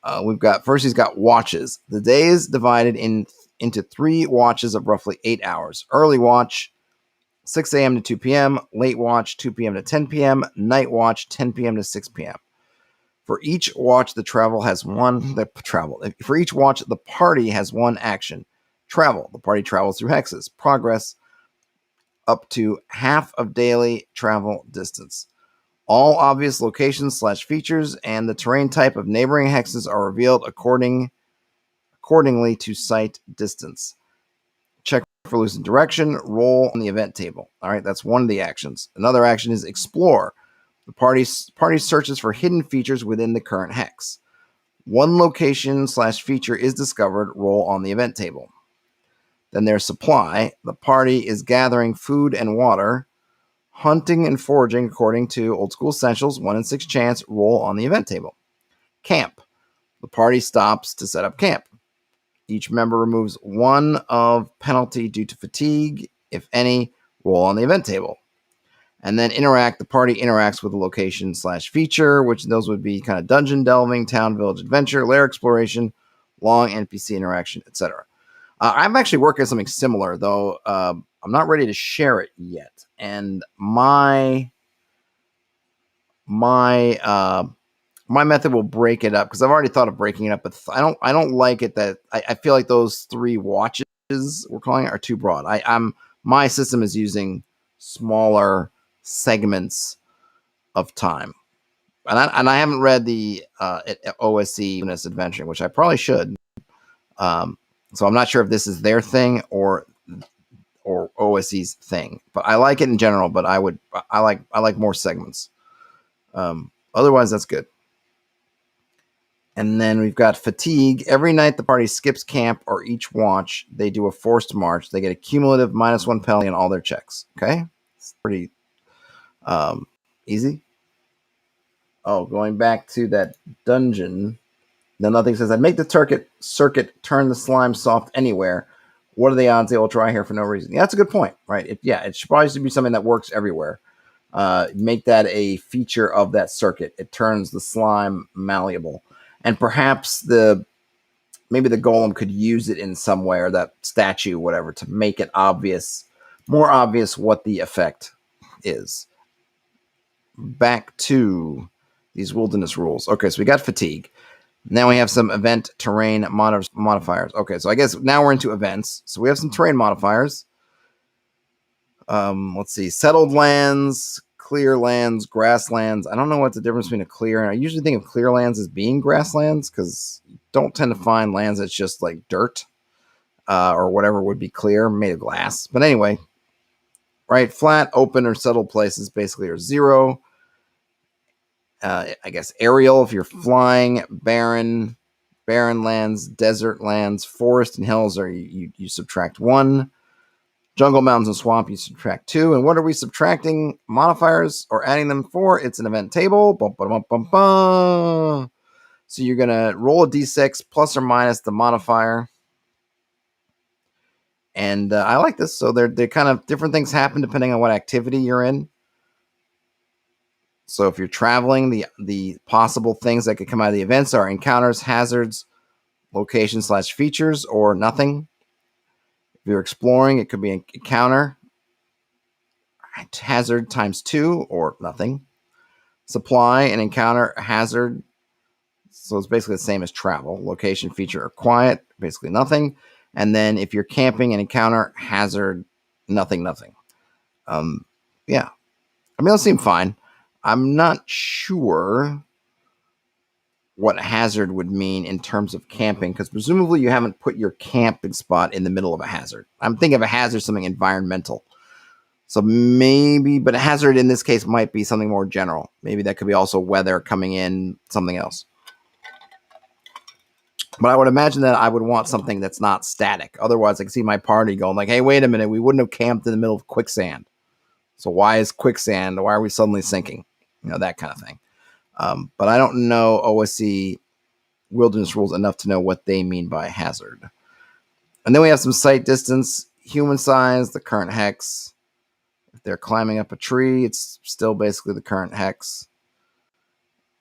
He's got watches. The day is divided into 3 watches of roughly 8 hours. Early watch, 6 a.m. to 2 p.m., late watch, 2 p.m. to 10 p.m., night watch, 10 p.m. to 6 p.m. For each watch, For each watch, the party has 1 action. Travel. The party travels through hexes. Progress up to half of daily travel distance. All obvious locations / features and the terrain type of neighboring hexes are revealed accordingly to site distance. Check for losing direction. Roll on the event table. All right, that's one of the actions. Another action is explore. The party searches for hidden features within the current hex. 1 location / feature is discovered. Roll on the event table. Then there's supply. The party is gathering food and water. Hunting and foraging according to Old School Essentials, 1 in 6 chance. Roll on the event table. Camp. The party stops to set up camp. Each member removes 1 of penalty due to fatigue, if any. Roll on the event table. And then interact. The party interacts with the location / feature, which those would be kind of dungeon delving, town, village adventure, lair exploration, long NPC interaction, etc. I'm actually working on something similar, though I'm not ready to share it yet. And my method will break it up, because I've already thought of breaking it up, but I don't like it that I feel like those 3 watches we're calling it are too broad. My system is using smaller segments of time, and I haven't read the OSC Wilderness Adventuring, which I probably should. So I'm not sure if this is their thing or or OSE's thing. But I like it in general. But I like more segments. Otherwise, that's good. And then we've got fatigue. Every night the party skips camp or each watch, they do a forced march. They get a cumulative -1 penalty on all their checks. Okay, it's pretty easy. Oh, going back to that dungeon. Now nothing says I'd make the circuit turn the slime soft anywhere. What are the odds they will try here for no reason? Yeah, that's a good point, right? It should probably be something that works everywhere. Make that a feature of that circuit. It turns the slime malleable, and perhaps maybe the golem could use it in some way, or that statue, whatever, to make it more obvious what the effect is. Back to these wilderness rules. Okay, so we got fatigue. Now we have some event terrain modifiers. Okay, so I guess now we're into events. So we have some terrain modifiers. Let's see. Settled lands, clear lands, grasslands. I don't know what's the difference between a clear and I usually think of clear lands as being grasslands because you don't tend to find lands that's just like dirt or whatever would be clear, made of glass. But anyway, right, flat, open, or settled places basically are 0. I guess aerial if you're flying, barren lands, desert lands, forest and hills are you subtract 1. Jungle, mountains, and swamp, you subtract 2. And what are we subtracting modifiers or adding them for? It's an event table. Bum, bum, bum, bum. So you're going to roll a d6 plus or minus the modifier. And I like this. So they're kind of different things happen depending on what activity you're in. So if you're traveling, the possible things that could come out of the events are encounters, hazards, location/features, or nothing. If you're exploring, it could be an encounter, hazard ×2, or nothing. Supply, an encounter, hazard. So it's basically the same as travel. Location, feature, or quiet, basically nothing. And then if you're camping, an encounter, hazard, nothing. Yeah. I mean, those seem fine. I'm not sure what hazard would mean in terms of camping, because presumably you haven't put your camping spot in the middle of a hazard. I'm thinking of a hazard, something environmental. So maybe, but a hazard in this case might be something more general. Maybe that could be also weather coming in, something else. But I would imagine that I would want something that's not static. Otherwise, I can see my party going like, hey, wait a minute, we wouldn't have camped in the middle of quicksand. So why is quicksand? Why are we suddenly sinking? That kind of thing. But I don't know OSC wilderness rules enough to know what they mean by hazard. And then we have some sight distance, human size, the current hex. If they're climbing up a tree, it's still basically the current hex.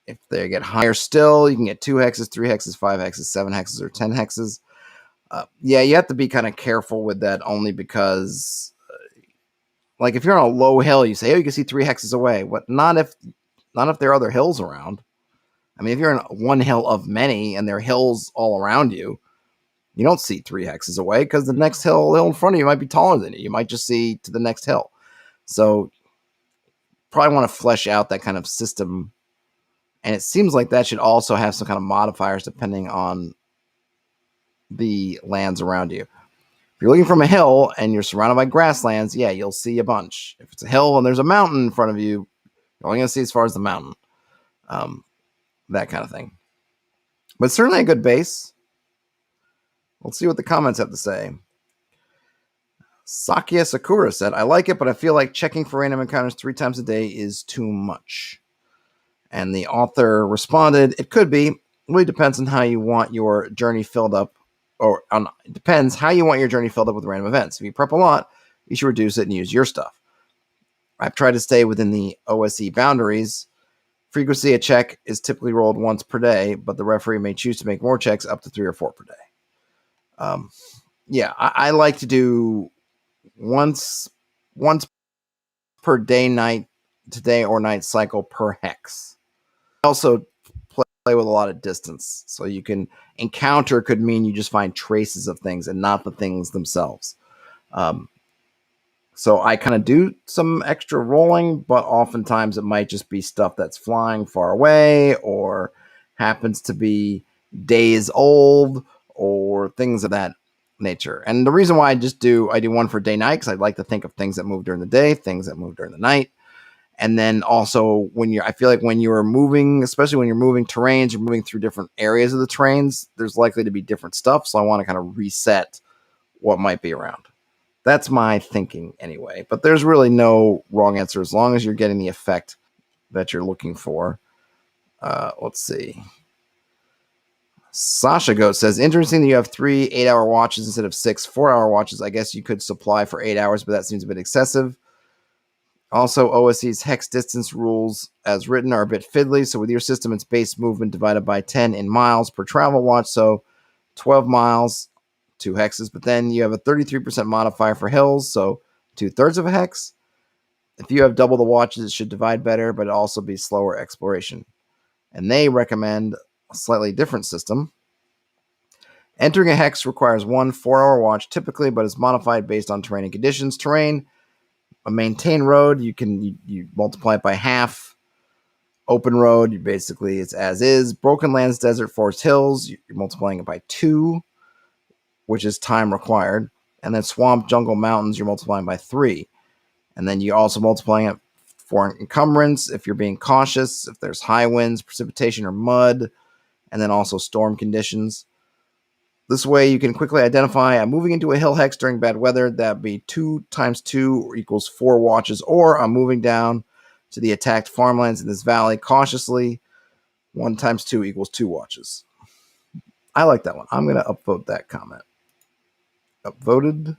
If they get higher still, you can get 2 hexes, 3 hexes, 5 hexes, 7 hexes, or 10 hexes. Yeah, you have to be kind of careful with that only because, like, if you're on a low hill, you say, oh, you can see 3 hexes away. What? Not if there are other hills around. I mean, if you're in one hill of many and there are hills all around you, you don't see 3 hexes away because the next hill in front of you might be taller than you. You might just see to the next hill. So probably want to flesh out that kind of system. And it seems like that should also have some kind of modifiers depending on the lands around you. If you're looking from a hill and you're surrounded by grasslands, yeah, you'll see a bunch. If it's a hill and there's a mountain in front of you, you're only going to see as far as the mountain. That kind of thing. But certainly a good base. Let's see what the comments have to say. Sakya Sakura said, I like it, but I feel like checking for random encounters 3 times a day is too much. And the author responded, it could be. It really depends on how you want your journey filled up. It depends how you want your journey filled up with random events. If you prep a lot, you should reduce it and use your stuff. I've tried to stay within the OSE boundaries. Frequency a check is typically rolled once per day, but the referee may choose to make more checks up to 3 or 4 per day. Yeah, I like to do once per day or night cycle per hex. I also play with a lot of distance, so you can encounter could mean you just find traces of things and not the things themselves. So I kind of do some extra rolling, but oftentimes it might just be stuff that's flying far away or happens to be days old or things of that nature. And the reason why I do one for day night, because I'd like to think of things that move during the day, things that move during the night. And then also I feel like when you're moving, especially when you're moving terrains, you're moving through different areas of the terrains, there's likely to be different stuff. So I want to kind of reset what might be around. That's my thinking anyway. But there's really no wrong answer as long as you're getting the effect that you're looking for. Let's see. Sasha Goat says, interesting that you have 3 8-hour watches instead of 6 4-hour watches. I guess you could supply for 8 hours, but that seems a bit excessive. Also, OSC's hex distance rules as written are a bit fiddly. So with your system, it's base movement divided by 10 in miles per travel watch. So 12 miles, 2 hexes. But then you have a 33% modifier for hills. So 2/3 of a hex. If you have double the watches, it should divide better, but also be slower exploration. And they recommend a slightly different system. Entering a hex requires 1 4-hour watch typically, but is modified based on terrain and conditions. Terrain, a maintained road, you multiply it by half. Open road, it's as is. Broken lands, desert, forest, hills, you're multiplying it by 2, which is time required. And then swamp, jungle, mountains, you're multiplying by 3. And then you're also multiplying it for encumbrance if you're being cautious, if there's high winds, precipitation, or mud, and then also storm conditions. This way, you can quickly identify I'm moving into a hill hex during bad weather. That'd be 2 times 2 equals 4 watches, or I'm moving down to the attacked farmlands in this valley cautiously. 1 times 2 equals 2 watches. I like that one. I'm going to upvote that comment. Upvoted.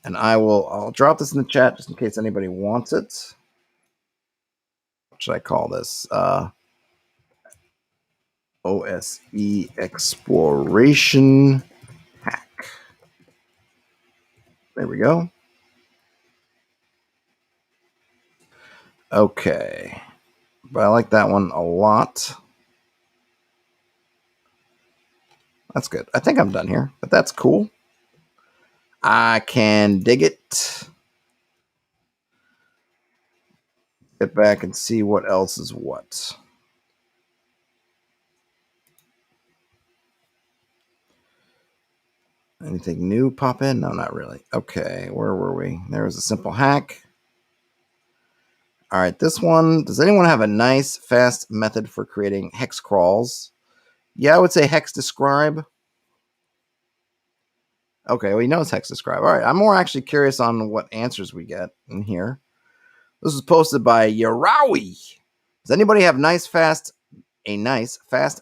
And I'll drop this in the chat just in case anybody wants it. What should I call this? OSE Exploration Hack. There we go. Okay. But I like that one a lot. That's good. I think I'm done here, but that's cool. I can dig it. Get back and see what else is what. Anything new pop in? No, not really. Okay, where were we? There was a simple hack. All right, this one. Does anyone have a nice, fast method for creating hex crawls? Yeah, I would say hex describe. Okay, well, he knows hex describe. All right, I'm more actually curious on what answers we get in here. This was posted by Yarawi. Does anybody have a nice, fast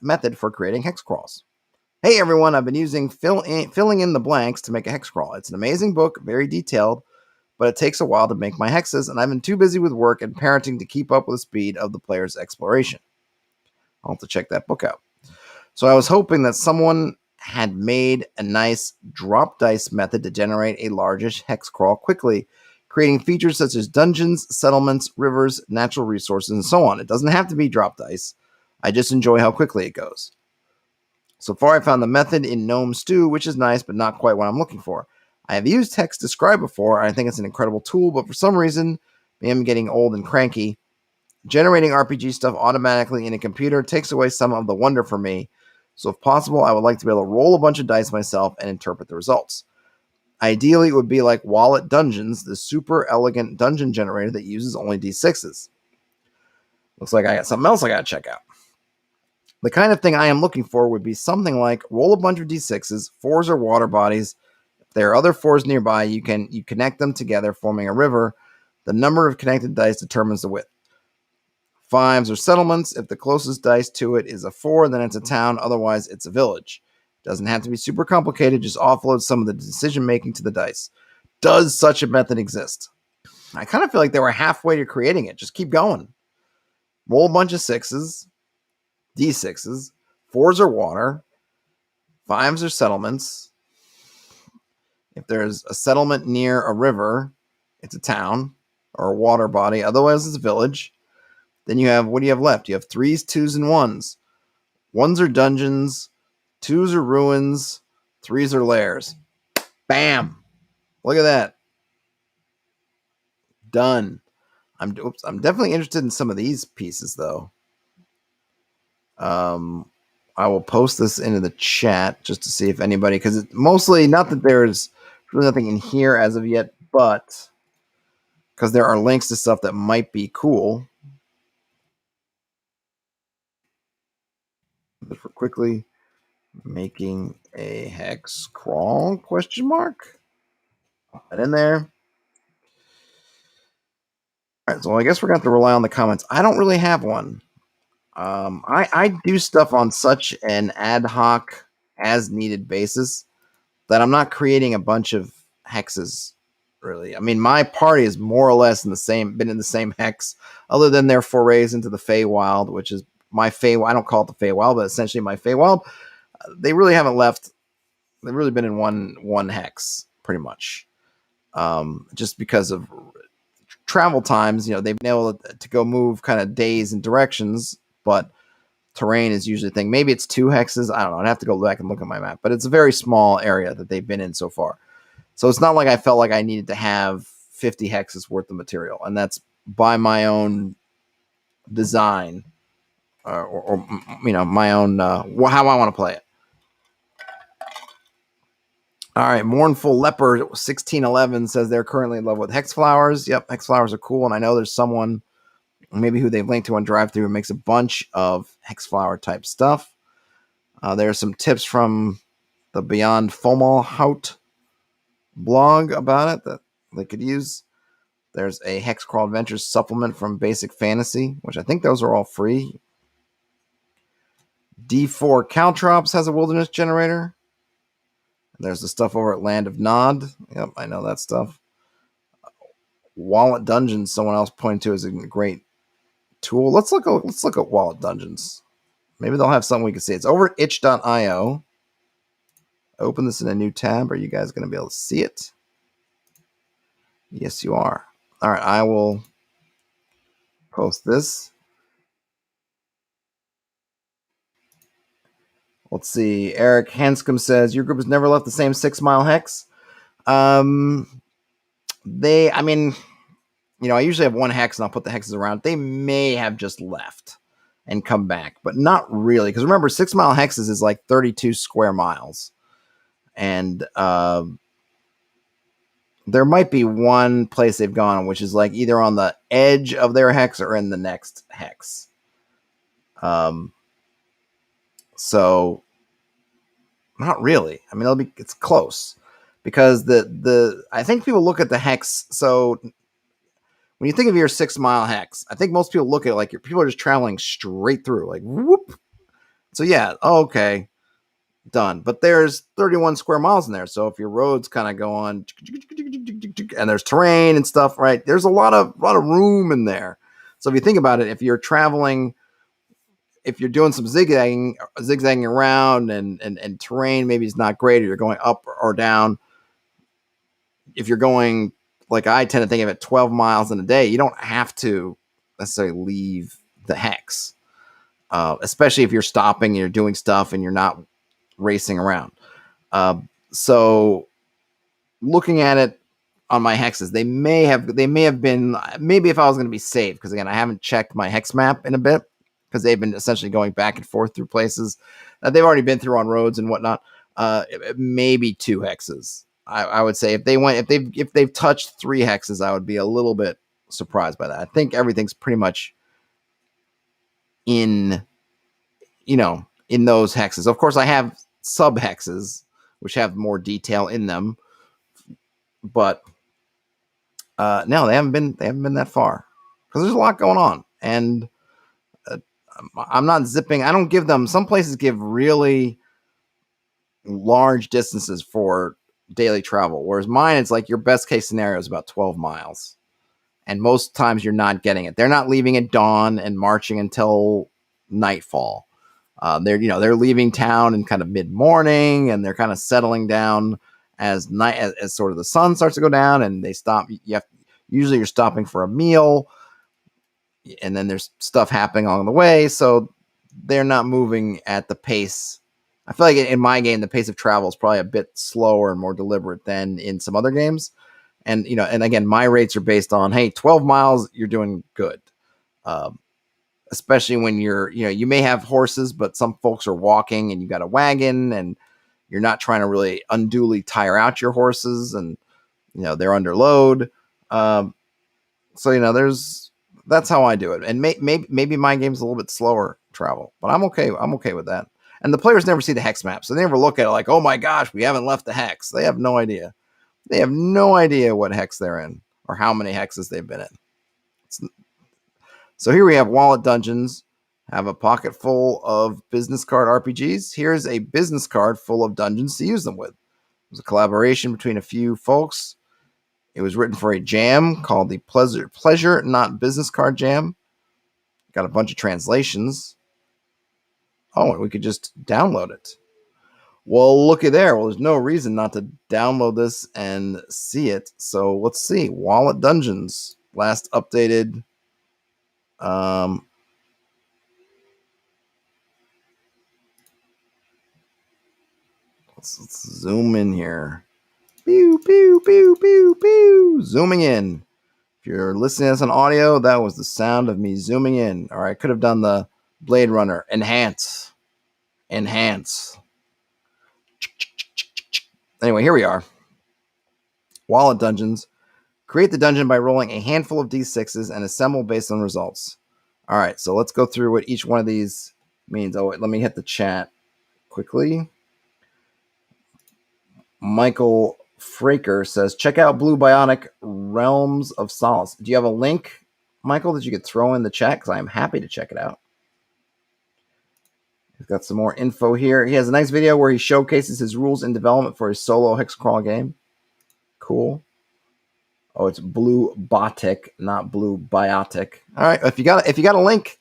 method for creating hex crawls? Hey everyone, I've been using filling in the blanks to make a hex crawl. It's an amazing book, very detailed, but it takes a while to make my hexes, and I've been too busy with work and parenting to keep up with the speed of the player's exploration. I'll have to check that book out. So I was hoping that someone had made a nice drop dice method to generate a largish hex crawl quickly, creating features such as dungeons, settlements, rivers, natural resources, and so on. It doesn't have to be drop dice. I just enjoy how quickly it goes. So far, I found the method in Gnome Stew, which is nice, but not quite what I'm looking for. I have used Hex Describe before, and I think it's an incredible tool, but for some reason, maybe I'm getting old and cranky. Generating RPG stuff automatically in a computer takes away some of the wonder for me. So if possible, I would like to be able to roll a bunch of dice myself and interpret the results. Ideally, it would be like Wallet Dungeons, the super elegant dungeon generator that uses only D6s. Looks like I got something else I got to check out. The kind of thing I am looking for would be something like roll a bunch of D6s, 4s are water bodies. If there are other 4s nearby, you connect them together, forming a river. The number of connected dice determines the width. 5s are settlements. If the closest dice to it is a 4, then it's a town. Otherwise, it's a village. Doesn't have to be super complicated. Just offload some of the decision making to the dice. Does such a method exist? I kind of feel like they were halfway to creating it. Just keep going. Roll a bunch of 6s. D6s, 4s are water, 5s are settlements. If there's a settlement near a river, it's a town or a water body. Otherwise, it's a village. Then you have, what do you have left? You have 3s, 2s, and 1s. 1s are dungeons, 2s are ruins, 3s are lairs. Bam! Look at that. Done. I'm definitely interested in some of these pieces, though. I will post this into the chat just to see if anybody, because it's mostly not that there's really nothing in here as of yet, but because there are links to stuff that might be cool. For quickly making a hex crawl ? Question mark. Put that in there. All right, so I guess we're going to have to rely on the comments. I don't really have one. I do stuff on such an ad hoc, as needed basis that I'm not creating a bunch of hexes. Really, I mean, my party is more or less been in the same hex, other than their forays into the Feywild, which is my Feywild. I don't call it the Feywild, but essentially my Feywild. They really haven't left. They've really been in one hex, pretty much, just because of travel times. They've been able to go move kind of days and directions, but terrain is usually a thing. Maybe it's 2 hexes. I don't know. I'd have to go back and look at my map, but it's a very small area that they've been in so far. So it's not like I felt like I needed to have 50 hexes worth of material, and that's by my own design, or my own how I want to play it. All right, Mournful Leopard 1611 says they're currently in love with hex flowers. Yep, hex flowers are cool, and I know there's someone maybe who they've linked to on DriveThru who makes a bunch of hex flower type stuff. There are some tips from the Beyond Fomalhaut blog about it that they could use. There's a Hex Crawl Adventures supplement from Basic Fantasy, which I think those are all free. D4 Caltrops has a wilderness generator. There's the stuff over at Land of Nod. Yep, I know that stuff. Wallet Dungeons, someone else pointed to as a great tool. Let's look at Wallet Dungeons. Maybe they'll have something we can see. It's over at itch.io. Open this in a new tab. Are you guys going to be able to see it? Yes, you are. All right, I will post this. Let's see. Eric Hanscom says, your group has never left the same 6 mile hex. I usually have one hex and I'll put the hexes around. They may have just left and come back, but not really. Because remember, 6 mile hexes is like 32 square miles. And there might be one place they've gone, which is like either on the edge of their hex or in the next hex. So not really. I mean, it's close, because I think people look at the hex. So when you think of your 6 mile hex, I think most people look at it like people are just traveling straight through, like whoop. So yeah, okay, done. But there's 31 square miles in there. So if your roads kind of go on, and there's terrain and stuff, right? There's a lot of room in there. So if you think about it, if you're traveling, if you're doing some zigzagging around and terrain maybe is not great, or you're going up or down, if you're going, like I tend to think of it, 12 miles in a day, you don't have to necessarily leave the hex, especially if you're stopping and you're doing stuff and you're not racing around. So looking at it on my hexes, they may have been, maybe if I was going to be safe, because again, I haven't checked my hex map in a bit, because they've been essentially going back and forth through places that they've already been through on roads and whatnot. Maybe 2 hexes. I would say if they've touched 3 hexes, I would be a little bit surprised by that. I think everything's pretty much in those hexes. Of course, I have sub hexes which have more detail in them, but no, they haven't been that far, because there's a lot going on, and I'm not zipping. I don't give them. Some places give really large distances for daily travel, whereas mine, it's like your best case scenario is about 12 miles, and most times you're not getting it. They're not leaving at dawn and marching until nightfall. They're leaving town in kind of mid morning, and they're kind of settling down as sort of the sun starts to go down, and they stop. Usually you're stopping for a meal, and then there's stuff happening along the way, so they're not moving at the pace. I feel like in my game, the pace of travel is probably a bit slower and more deliberate than in some other games. And, and again, my rates are based on, hey, 12 miles, you're doing good. especially when you may have horses, but some folks are walking and you got a wagon and you're not trying to really unduly tire out your horses and, they're under load. So, that's how I do it. And maybe my game's a little bit slower travel, but I'm okay. I'm okay with that. And the players never see the hex map. So they never look at it like, oh my gosh, we haven't left the hex. They have no idea. They have no idea what hex they're in or how many hexes they've been in. So here we have wallet dungeons, have a pocket full of business card RPGs. Here's a business card full of dungeons to use them with. It was a collaboration between a few folks. It was written for a jam called the Pleasure Not Business Card Jam. Got a bunch of translations. Oh, and we could just download it. Well, looky there. Well, there's no reason not to download this and see it. So let's see. Wallet Dungeons. Last updated. Let's zoom in here. Pew, pew, pew, pew, pew. Zooming in. If you're listening to this on audio, that was the sound of me zooming in. Or I could have done the Blade Runner. Enhance. Anyway, here we are. Wallet Dungeons. Create the dungeon by rolling a handful of d6s and assemble based on results. All right, so let's go through what each one of these means. Oh, wait, let me hit the chat quickly. Michael Fraker says, check out Blue Bionic Realms of Solace. Do you have a link, Michael, that you could throw in the chat? Because I'm happy to check it out. He's got some more info here. He has a nice video where he showcases his rules in development for his solo hex crawl game. Cool. Oh, it's Blue Botic, not Blue Biotic. All right, if you got a link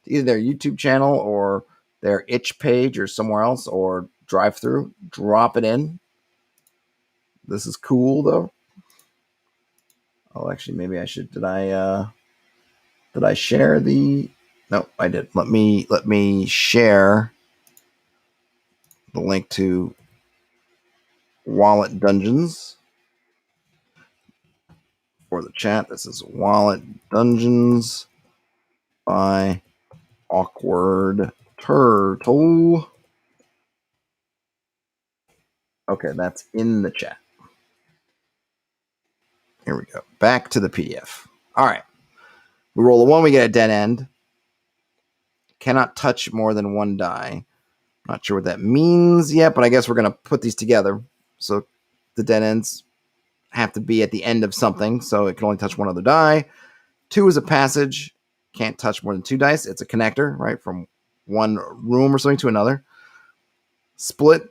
to either their YouTube channel or their itch page or somewhere else or drive through, drop it in. This is cool though. Oh, actually, maybe I should. Did I share the? No, I did. Let me share the link to Wallet Dungeons for the chat. This is Wallet Dungeons by Awkward Turtle. Okay, that's in the chat. Here we go. Back to the PDF. All right. We roll a 1, we get a dead end. Cannot touch more than 1 die. Not sure what that means yet, but I guess we're going to put these together. So the dead ends have to be at the end of something, so it can only touch 1 other die. 2 is a passage. Can't touch more than 2 dice. It's a connector, right, from one room or something to another. Split,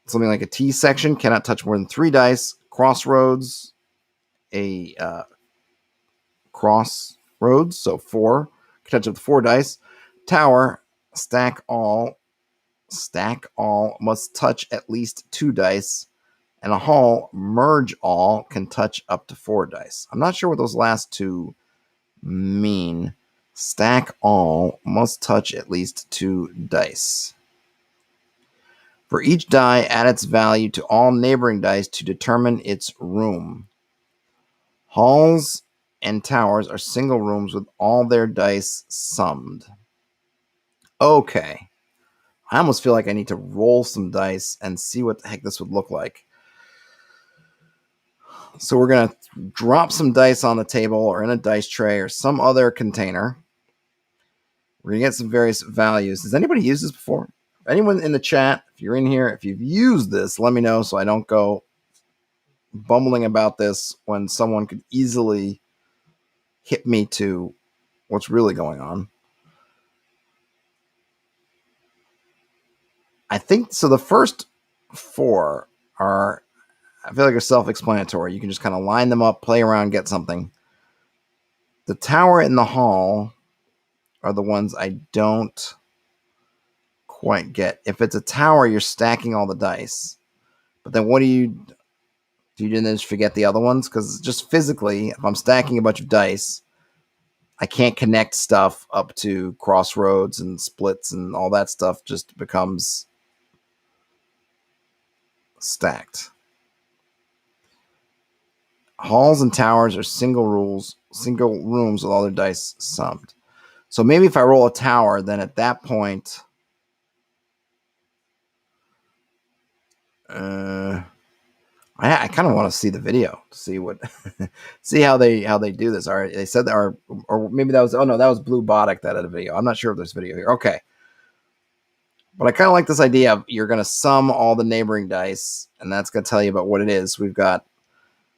something like a T section. Cannot touch more than 3 dice. Crossroads, a crossroads, so 4. Can touch up to 4 dice. Tower, stack all must touch at least 2 dice. And a hall, merge all, can touch up to 4 dice. I'm not sure what those last 2 mean. Stack all must touch at least 2 dice. For each die, add its value to all neighboring dice to determine its room. Halls and towers are single rooms with all their dice summed. Okay. I almost feel like I need to roll some dice and see what the heck this would look like. So we're going to drop some dice on the table or in a dice tray or some other container. We're going to get some various values. Has anybody used this before? Anyone in the chat, if you're in here, if you've used this, let me know so I don't go bumbling about this when someone could easily hit me to what's really going on. I think so. The first 4 are, I feel like, are self-explanatory. You can just kind of line them up, play around, get something. The tower and the hall are the ones I don't quite get. If it's a tower, you're stacking all the dice. But then what do you then just forget the other ones? Because just physically, if I'm stacking a bunch of dice, I can't connect stuff up to crossroads and splits and all that stuff just becomes stacked. Halls and towers are single rooms with all their dice summed. So maybe if I roll a tower, then at that point, I kind of want to see the video to see what, see how they do this. All right, they said that, or maybe that was, oh no, that was Blue Botic that had a video. I'm not sure if there's video here. Okay, but I kind of like this idea of you're going to sum all the neighboring dice, and that's going to tell you about what it is. We've got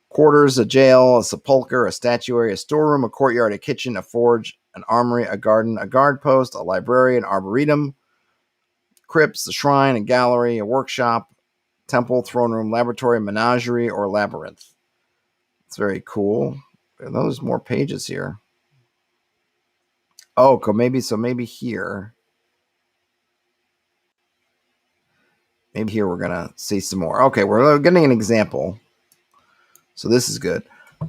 quarters, a jail, a sepulcher, a statuary, a storeroom, a courtyard, a kitchen, a forge, an armory, a garden, a guard post, a library, an arboretum, crypts, a shrine, a gallery, a workshop, temple, throne room, laboratory, menagerie, or labyrinth. It's very cool. There's more pages here. Oh, maybe here. Maybe here we're going to see some more. Okay, we're getting an example. So this is good.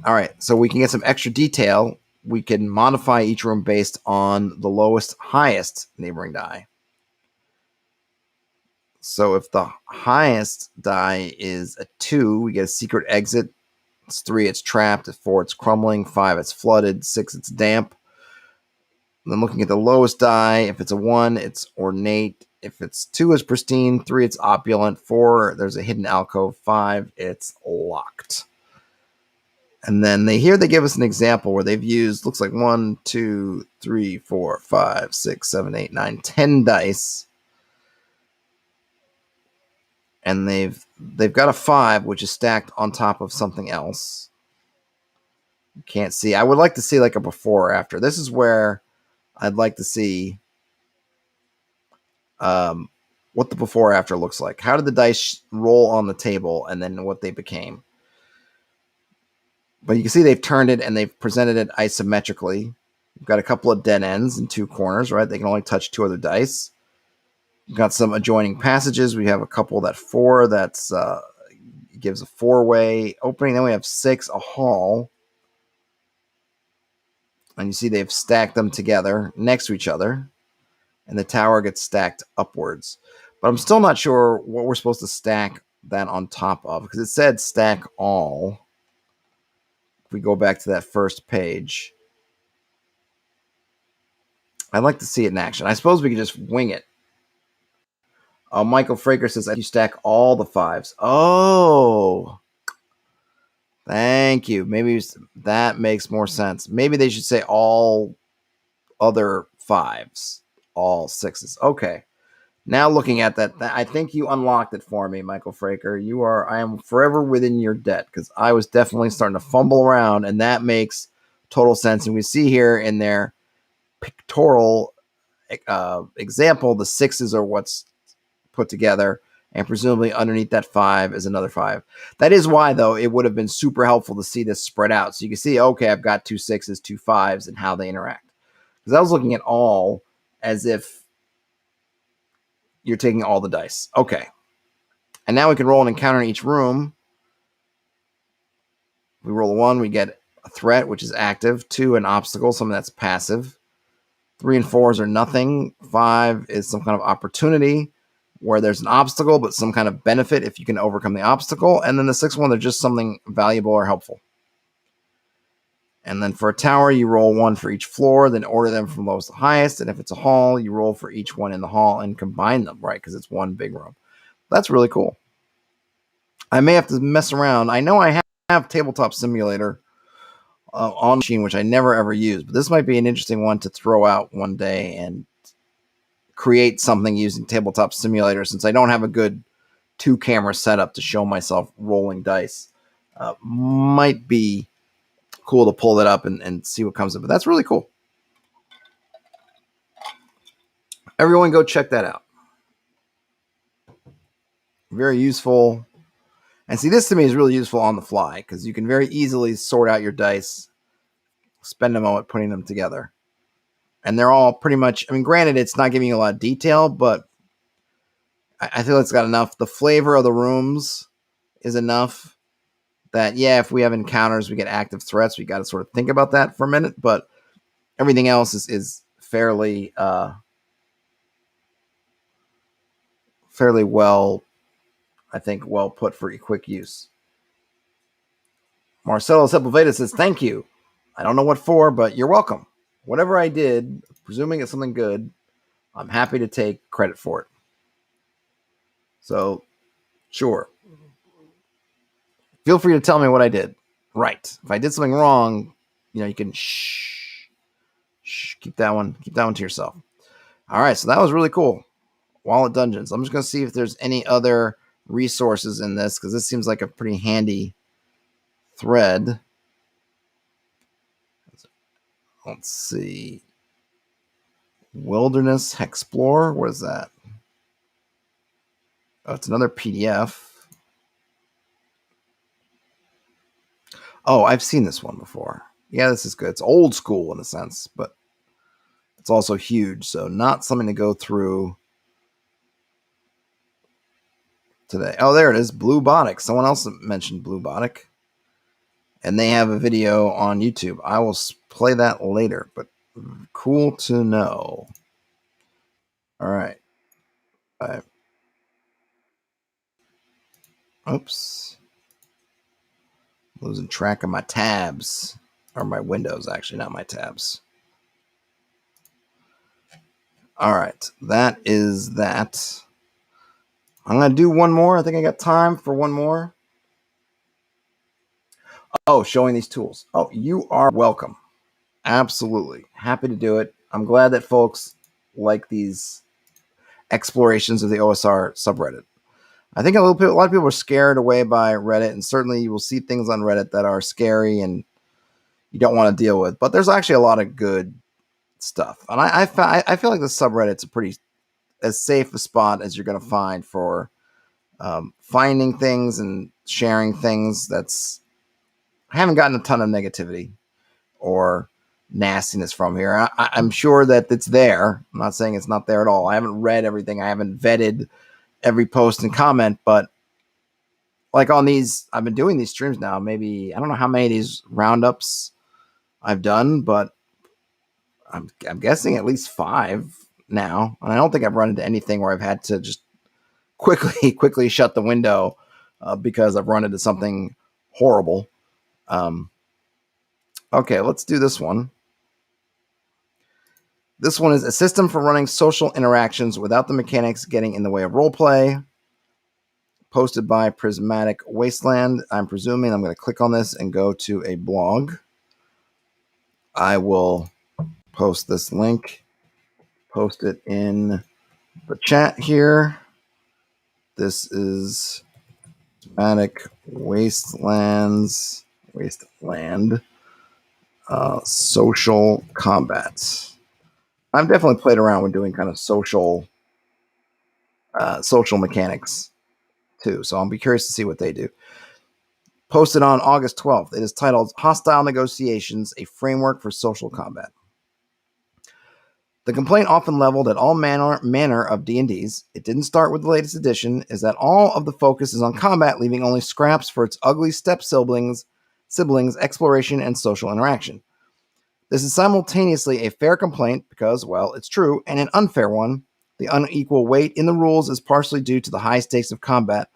All right, so we can get some extra detail. We can modify each room based on the lowest, highest neighboring die. So if the highest die is a 2, we get a secret exit. It's 3, it's trapped. At 4, it's crumbling. 5, it's flooded. 6, it's damp. And then looking at the lowest die, if it's a 1, it's ornate. If it's 2, it's pristine. 3, it's opulent. 4, there's a hidden alcove. 5, it's locked. And then they give us an example where they've used, looks like 1, 2, 3, 4, 5, 6, 7, 8, 9, 10 dice. And they've got a 5, which is stacked on top of something else. You can't see. I would like to see like a before or after. This is where I'd like to see what the before or after looks like. How did the dice roll on the table, and then what they became. But you can see they've turned it and they've presented it isometrically. We've got a couple of dead ends in 2 corners, right? They can only touch 2 other dice. We've got some adjoining passages. We have a couple that 4 that's gives a 4-way opening. Then we have 6, a hall. And you see they've stacked them together next to each other. And the tower gets stacked upwards. But I'm still not sure what we're supposed to stack that on top of, because it said stack all. If we go back to that first page, I'd like to see it in action. I suppose we could just wing it. Michael Fraker says that you stack all the 5s. Oh, thank you. Maybe that makes more sense. Maybe they should say all other 5s, all 6s. Okay. Now looking at that, I think you unlocked it for me, Michael Fraker. I am forever within your debt, because I was definitely starting to fumble around, and that makes total sense. And we see here in their pictorial example, the 6s are what's put together, and presumably underneath that 5 is another 5. That is why, though, it would have been super helpful to see this spread out, so you can see, okay, I've got 2 6s, 2 5s, and how they interact. Because I was looking at all as if you're taking all the dice. Okay. And now we can roll an encounter in each room. We roll a 1, we get a threat, which is active. 2, an obstacle, something that's passive. 3 and 4s are nothing. 5 is some kind of opportunity where there's an obstacle, but some kind of benefit if you can overcome the obstacle. And then the 6th one, they're just something valuable or helpful. And then for a tower, you roll 1 for each floor, then order them from lowest to highest. And if it's a hall, you roll for each one in the hall and combine them, right? Because it's one big room. That's really cool. I may have to mess around. I know I have Tabletop Simulator on machine, which I never ever use. But this might be an interesting one to throw out one day and create something using Tabletop Simulator, since I don't have a good 2-camera setup to show myself rolling dice. Might be cool to pull that up and see what comes of it. That's really cool. Everyone go check that out. Very useful. And see, this to me is really useful on the fly, because you can very easily sort out your dice, spend a moment putting them together. And they're all pretty much, I mean, granted, it's not giving you a lot of detail, but I feel it's got enough. The flavor of the rooms is enough that, yeah, if we have encounters, we get active threats, we got to sort of think about that for a minute. But everything else is fairly well, I think, well put for quick use. Marcelo Sepulveda says, thank you. I don't know what for, but you're welcome. whatever I did, presuming it's something good, I'm happy to take credit for it. So, sure. Feel free to tell me what I did right. If I did something wrong, you can keep that one to yourself. All right, so that was really cool. Wallet Dungeons. I'm just going to see if there's any other resources in this, because this seems like a pretty handy thread. Let's see. Wilderness Explorer. What is that? Oh, it's another PDF. Oh, I've seen this one before. Yeah, this is good. It's old school in a sense, but it's also huge, so not something to go through today. Oh, there it is. Bluebotic. Someone else mentioned Bluebotic. And they have a video on YouTube. I will play that later, but cool to know. All right. Oops. Losing track of my tabs. Or my windows, actually, not my tabs. All right. That is that. I'm going to do one more. I think I got time for one more. Oh, showing these tools. Oh, you are welcome. Absolutely. Happy to do it. I'm glad that folks like these explorations of the OSR subreddit. I think a lot of people are scared away by Reddit, and certainly you will see things on Reddit that are scary and you don't want to deal with. But there's actually a lot of good stuff. And I feel like the subreddit's a pretty as safe a spot as you're going to find for finding things and sharing things. I haven't gotten a ton of negativity or nastiness from here. I'm sure that it's there. I'm not saying it's not there at all. I haven't read everything. I haven't vetted every post and comment, but like on these, I've been doing these streams now. Maybe I don't know how many of these roundups I've done, but I'm guessing at least 5 now. And I don't think I've run into anything where I've had to just quickly shut the window because I've run into something horrible. Okay, let's do this one. This one is a system for running social interactions without the mechanics getting in the way of roleplay. Posted by Prismatic Wasteland. I'm presuming I'm going to click on this and go to a blog. I will post this link, post it in the chat here. This is Prismatic Wasteland social combat. I've definitely played around with doing kind of social mechanics too, so I'll be curious to see what they do. Posted on August 12th. It is titled Hostile Negotiations, a Framework for Social Combat. The complaint often leveled at all manner of D&Ds, it didn't start with the latest edition, is that all of the focus is on combat, leaving only scraps for its ugly step siblings, exploration, and social interaction. This is simultaneously a fair complaint because, well, it's true, and an unfair one. The unequal weight in the rules is partially due to the high stakes of combat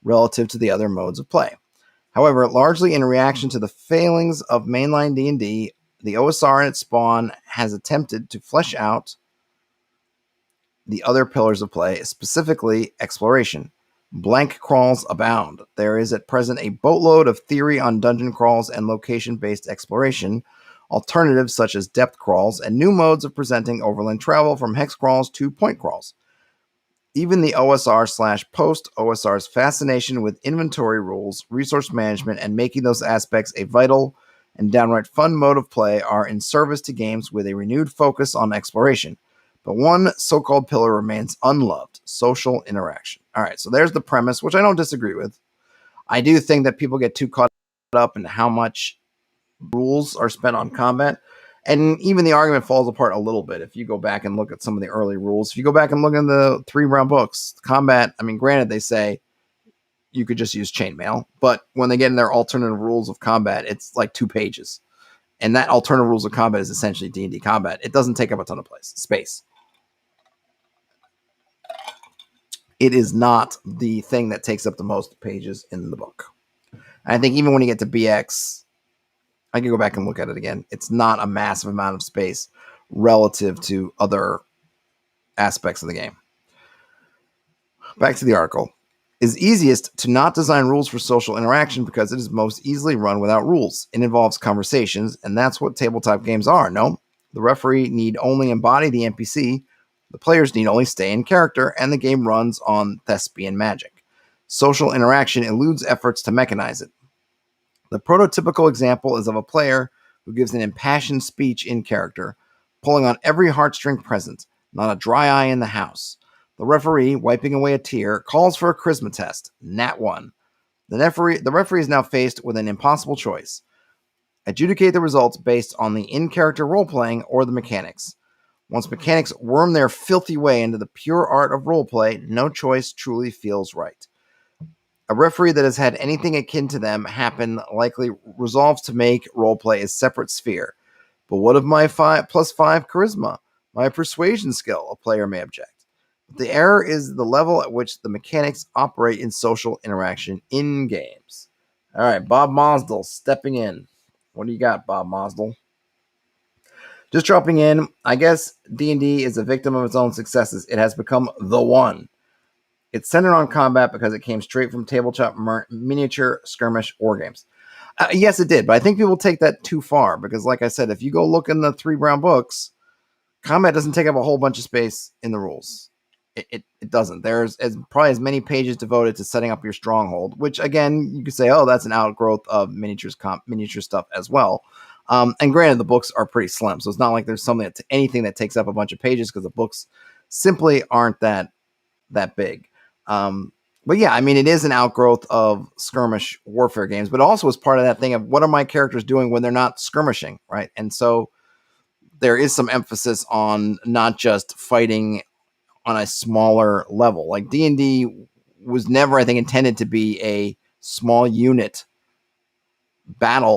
relative to the other modes of play. However, largely in reaction to the failings of mainline D&D, the OSR and its spawn has attempted to flesh out the other pillars of play, specifically exploration. Blank crawls abound. There is at present a boatload of theory on dungeon crawls and location-based exploration, alternatives such as depth crawls, and new modes of presenting overland travel from hex crawls to point crawls. Even the OSR/post OSR's fascination with inventory rules, resource management, and making those aspects a vital and downright fun mode of play are in service to games with a renewed focus on exploration. But one so-called pillar remains unloved: social interaction. All right, so there's the premise, which I don't disagree with. I do think that people get too caught up in how much rules are spent on combat. And even the argument falls apart a little bit if you go back and look at some of the early rules. If you go back and look in the 3-round books, combat, I mean, granted, they say you could just use chainmail, but when they get in their alternative rules of combat, it's like 2 pages. And that alternative rules of combat is essentially D&D combat. It doesn't take up a ton of space. It is not the thing that takes up the most pages in the book. I think even when you get to BX, I can go back and look at it again. It's not a massive amount of space relative to other aspects of the game. Back to the article. It's easiest to not design rules for social interaction because it is most easily run without rules. It involves conversations, and that's what tabletop games are, no? The referee need only embody the NPC, the players need only stay in character, and the game runs on thespian magic. Social interaction eludes efforts to mechanize it. The prototypical example is of a player who gives an impassioned speech in character, pulling on every heartstring present, not a dry eye in the house. The referee, wiping away a tear, calls for a charisma test. Nat 1. The referee is now faced with an impossible choice. Adjudicate the results based on the in-character role-playing or the mechanics. Once mechanics worm their filthy way into the pure art of roleplay, no choice truly feels right. A referee that has had anything akin to them happen likely resolves to make roleplay a separate sphere. But what of my +5 charisma? My persuasion skill, a player may object. The error is the level at which the mechanics operate in social interaction in games. All right, Bob Mosdell stepping in. What do you got, Bob Mosdell? Just dropping in, I guess D&D is a victim of its own successes. It has become the one. It's centered on combat because it came straight from tabletop miniature skirmish war games. Yes, it did, but I think people take that too far because, like I said, if you go look in the 3 brown books, combat doesn't take up a whole bunch of space in the rules. It doesn't. There's probably as many pages devoted to setting up your stronghold, which, again, you could say, oh, that's an outgrowth of miniature stuff as well. And granted, the books are pretty slim, so it's not like there's anything that takes up a bunch of pages because the books simply aren't that big. But yeah, I mean, it is an outgrowth of skirmish warfare games, but also is part of that thing of what are my characters doing when they're not skirmishing, right? And so there is some emphasis on not just fighting on a smaller level. Like D&D was never, I think, intended to be a small unit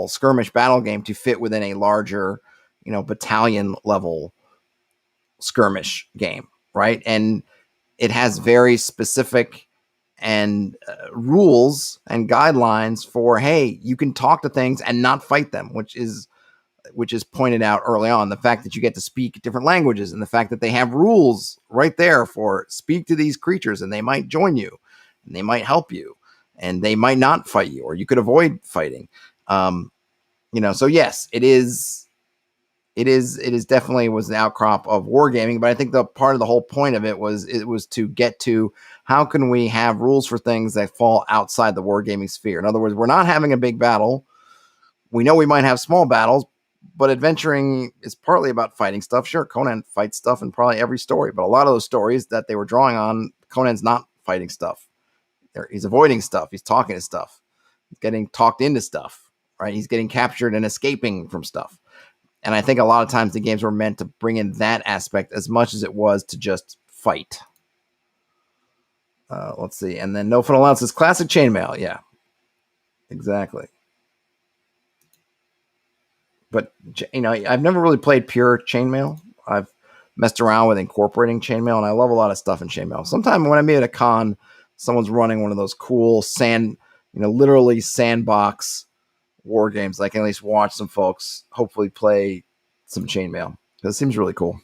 skirmish battle game to fit within a larger, battalion level skirmish game, right? And it has very specific and rules and guidelines for, hey, you can talk to things and not fight them, which is pointed out early on. The fact that you get to speak different languages and the fact that they have rules right there for speak to these creatures and they might join you and they might help you and they might not fight you or you could avoid fighting. So yes, it is definitely was an outcrop of wargaming, but I think the part of the whole point of it was to get to how can we have rules for things that fall outside the wargaming sphere. In other words, we're not having a big battle. We know we might have small battles, but adventuring is partly about fighting stuff. Sure, Conan fights stuff in probably every story, but a lot of those stories that they were drawing on, Conan's not fighting stuff. He's avoiding stuff. He's talking to stuff. He's getting talked into stuff, right? He's getting captured and escaping from stuff. And I think a lot of times the games were meant to bring in that aspect as much as it was to just fight. Let's see. And then No Fun Allowance is classic chainmail. Yeah, exactly. But, I've never really played pure chainmail. I've messed around with incorporating chainmail, and I love a lot of stuff in chainmail. Sometimes when I'm at a con, someone's running one of those cool literally sandbox war games. I can at least watch some folks hopefully play some chainmail. That seems really cool.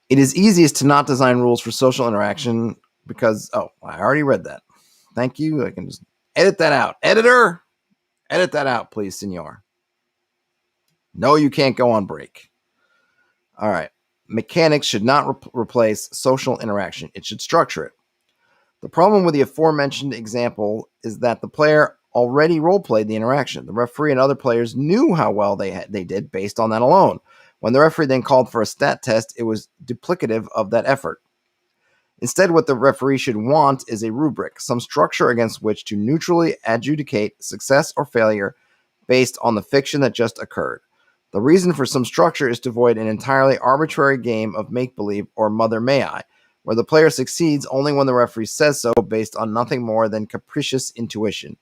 It is easiest to not design rules for social interaction because, I already read that. Thank you. I can just edit that out. Editor, edit that out, please, senor. No, you can't go on break. All right. Mechanics should not replace social interaction. It should structure it. The problem with the aforementioned example is that the player already role-played the interaction. The referee and other players knew how well they did based on that alone. When the referee then called for a stat test, it was duplicative of that effort. Instead, what the referee should want is a rubric, some structure against which to neutrally adjudicate success or failure based on the fiction that just occurred. The reason for some structure is to avoid an entirely arbitrary game of make-believe or Mother May I, where the player succeeds only when the referee says so based on nothing more than capricious intuition.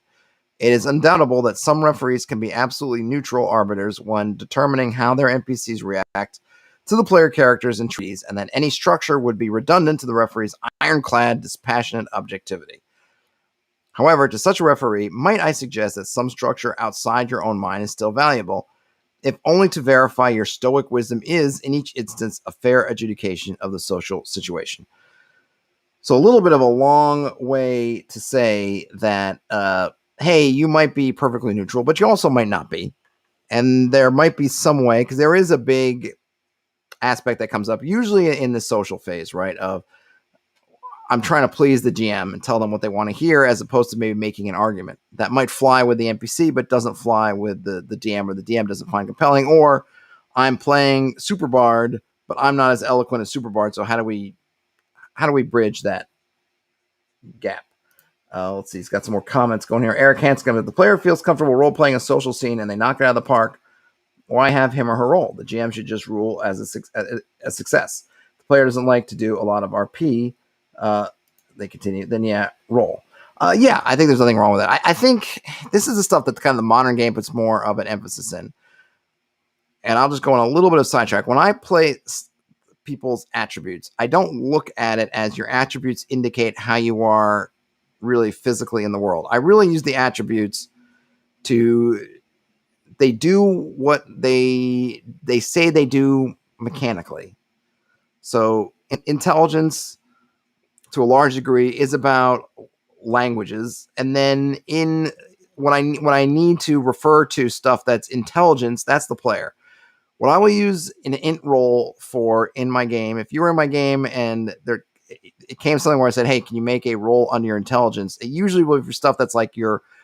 It is undoubtable that some referees can be absolutely neutral arbiters when determining how their NPCs react to the player characters and treaties, and that any structure would be redundant to the referee's ironclad, dispassionate objectivity. However, to such a referee, might I suggest that some structure outside your own mind is still valuable, if only to verify your stoic wisdom is, in each instance, a fair adjudication of the social situation. So a little bit of a long way to say that, hey, you might be perfectly neutral, but you also might not be. And there might be some way, because there is a big aspect that comes up, usually in the social phase, right? Of I'm trying to please the GM and tell them what they want to hear, as opposed to maybe making an argument that might fly with the NPC, but doesn't fly with the DM, or the DM doesn't find compelling. Or I'm playing Super Bard, but I'm not as eloquent as Super Bard. So how do we bridge that gap? Let's see. He's got some more comments going here. Eric Hanscom, if the player feels comfortable role playing a social scene and they knock it out of the park, why have him or her roll? The GM should just rule as a success. The player doesn't like to do a lot of RP. They continue. Then roll. Yeah, I think there's nothing wrong with that. I think this is the stuff that kind of the modern game puts more of an emphasis in. And I'll just go on a little bit of sidetrack. When I play people's attributes, I don't look at it as your attributes indicate how you are really physically in the world. I really use the attributes to, they do what they say they do mechanically. So intelligence, to a large degree, is about languages. And then when I need to refer to stuff that's intelligence, that's the player. What I will use an int roll for in my game, if you were in my game and it came something where I said, hey, can you make a roll on your intelligence? It usually will be for stuff that's like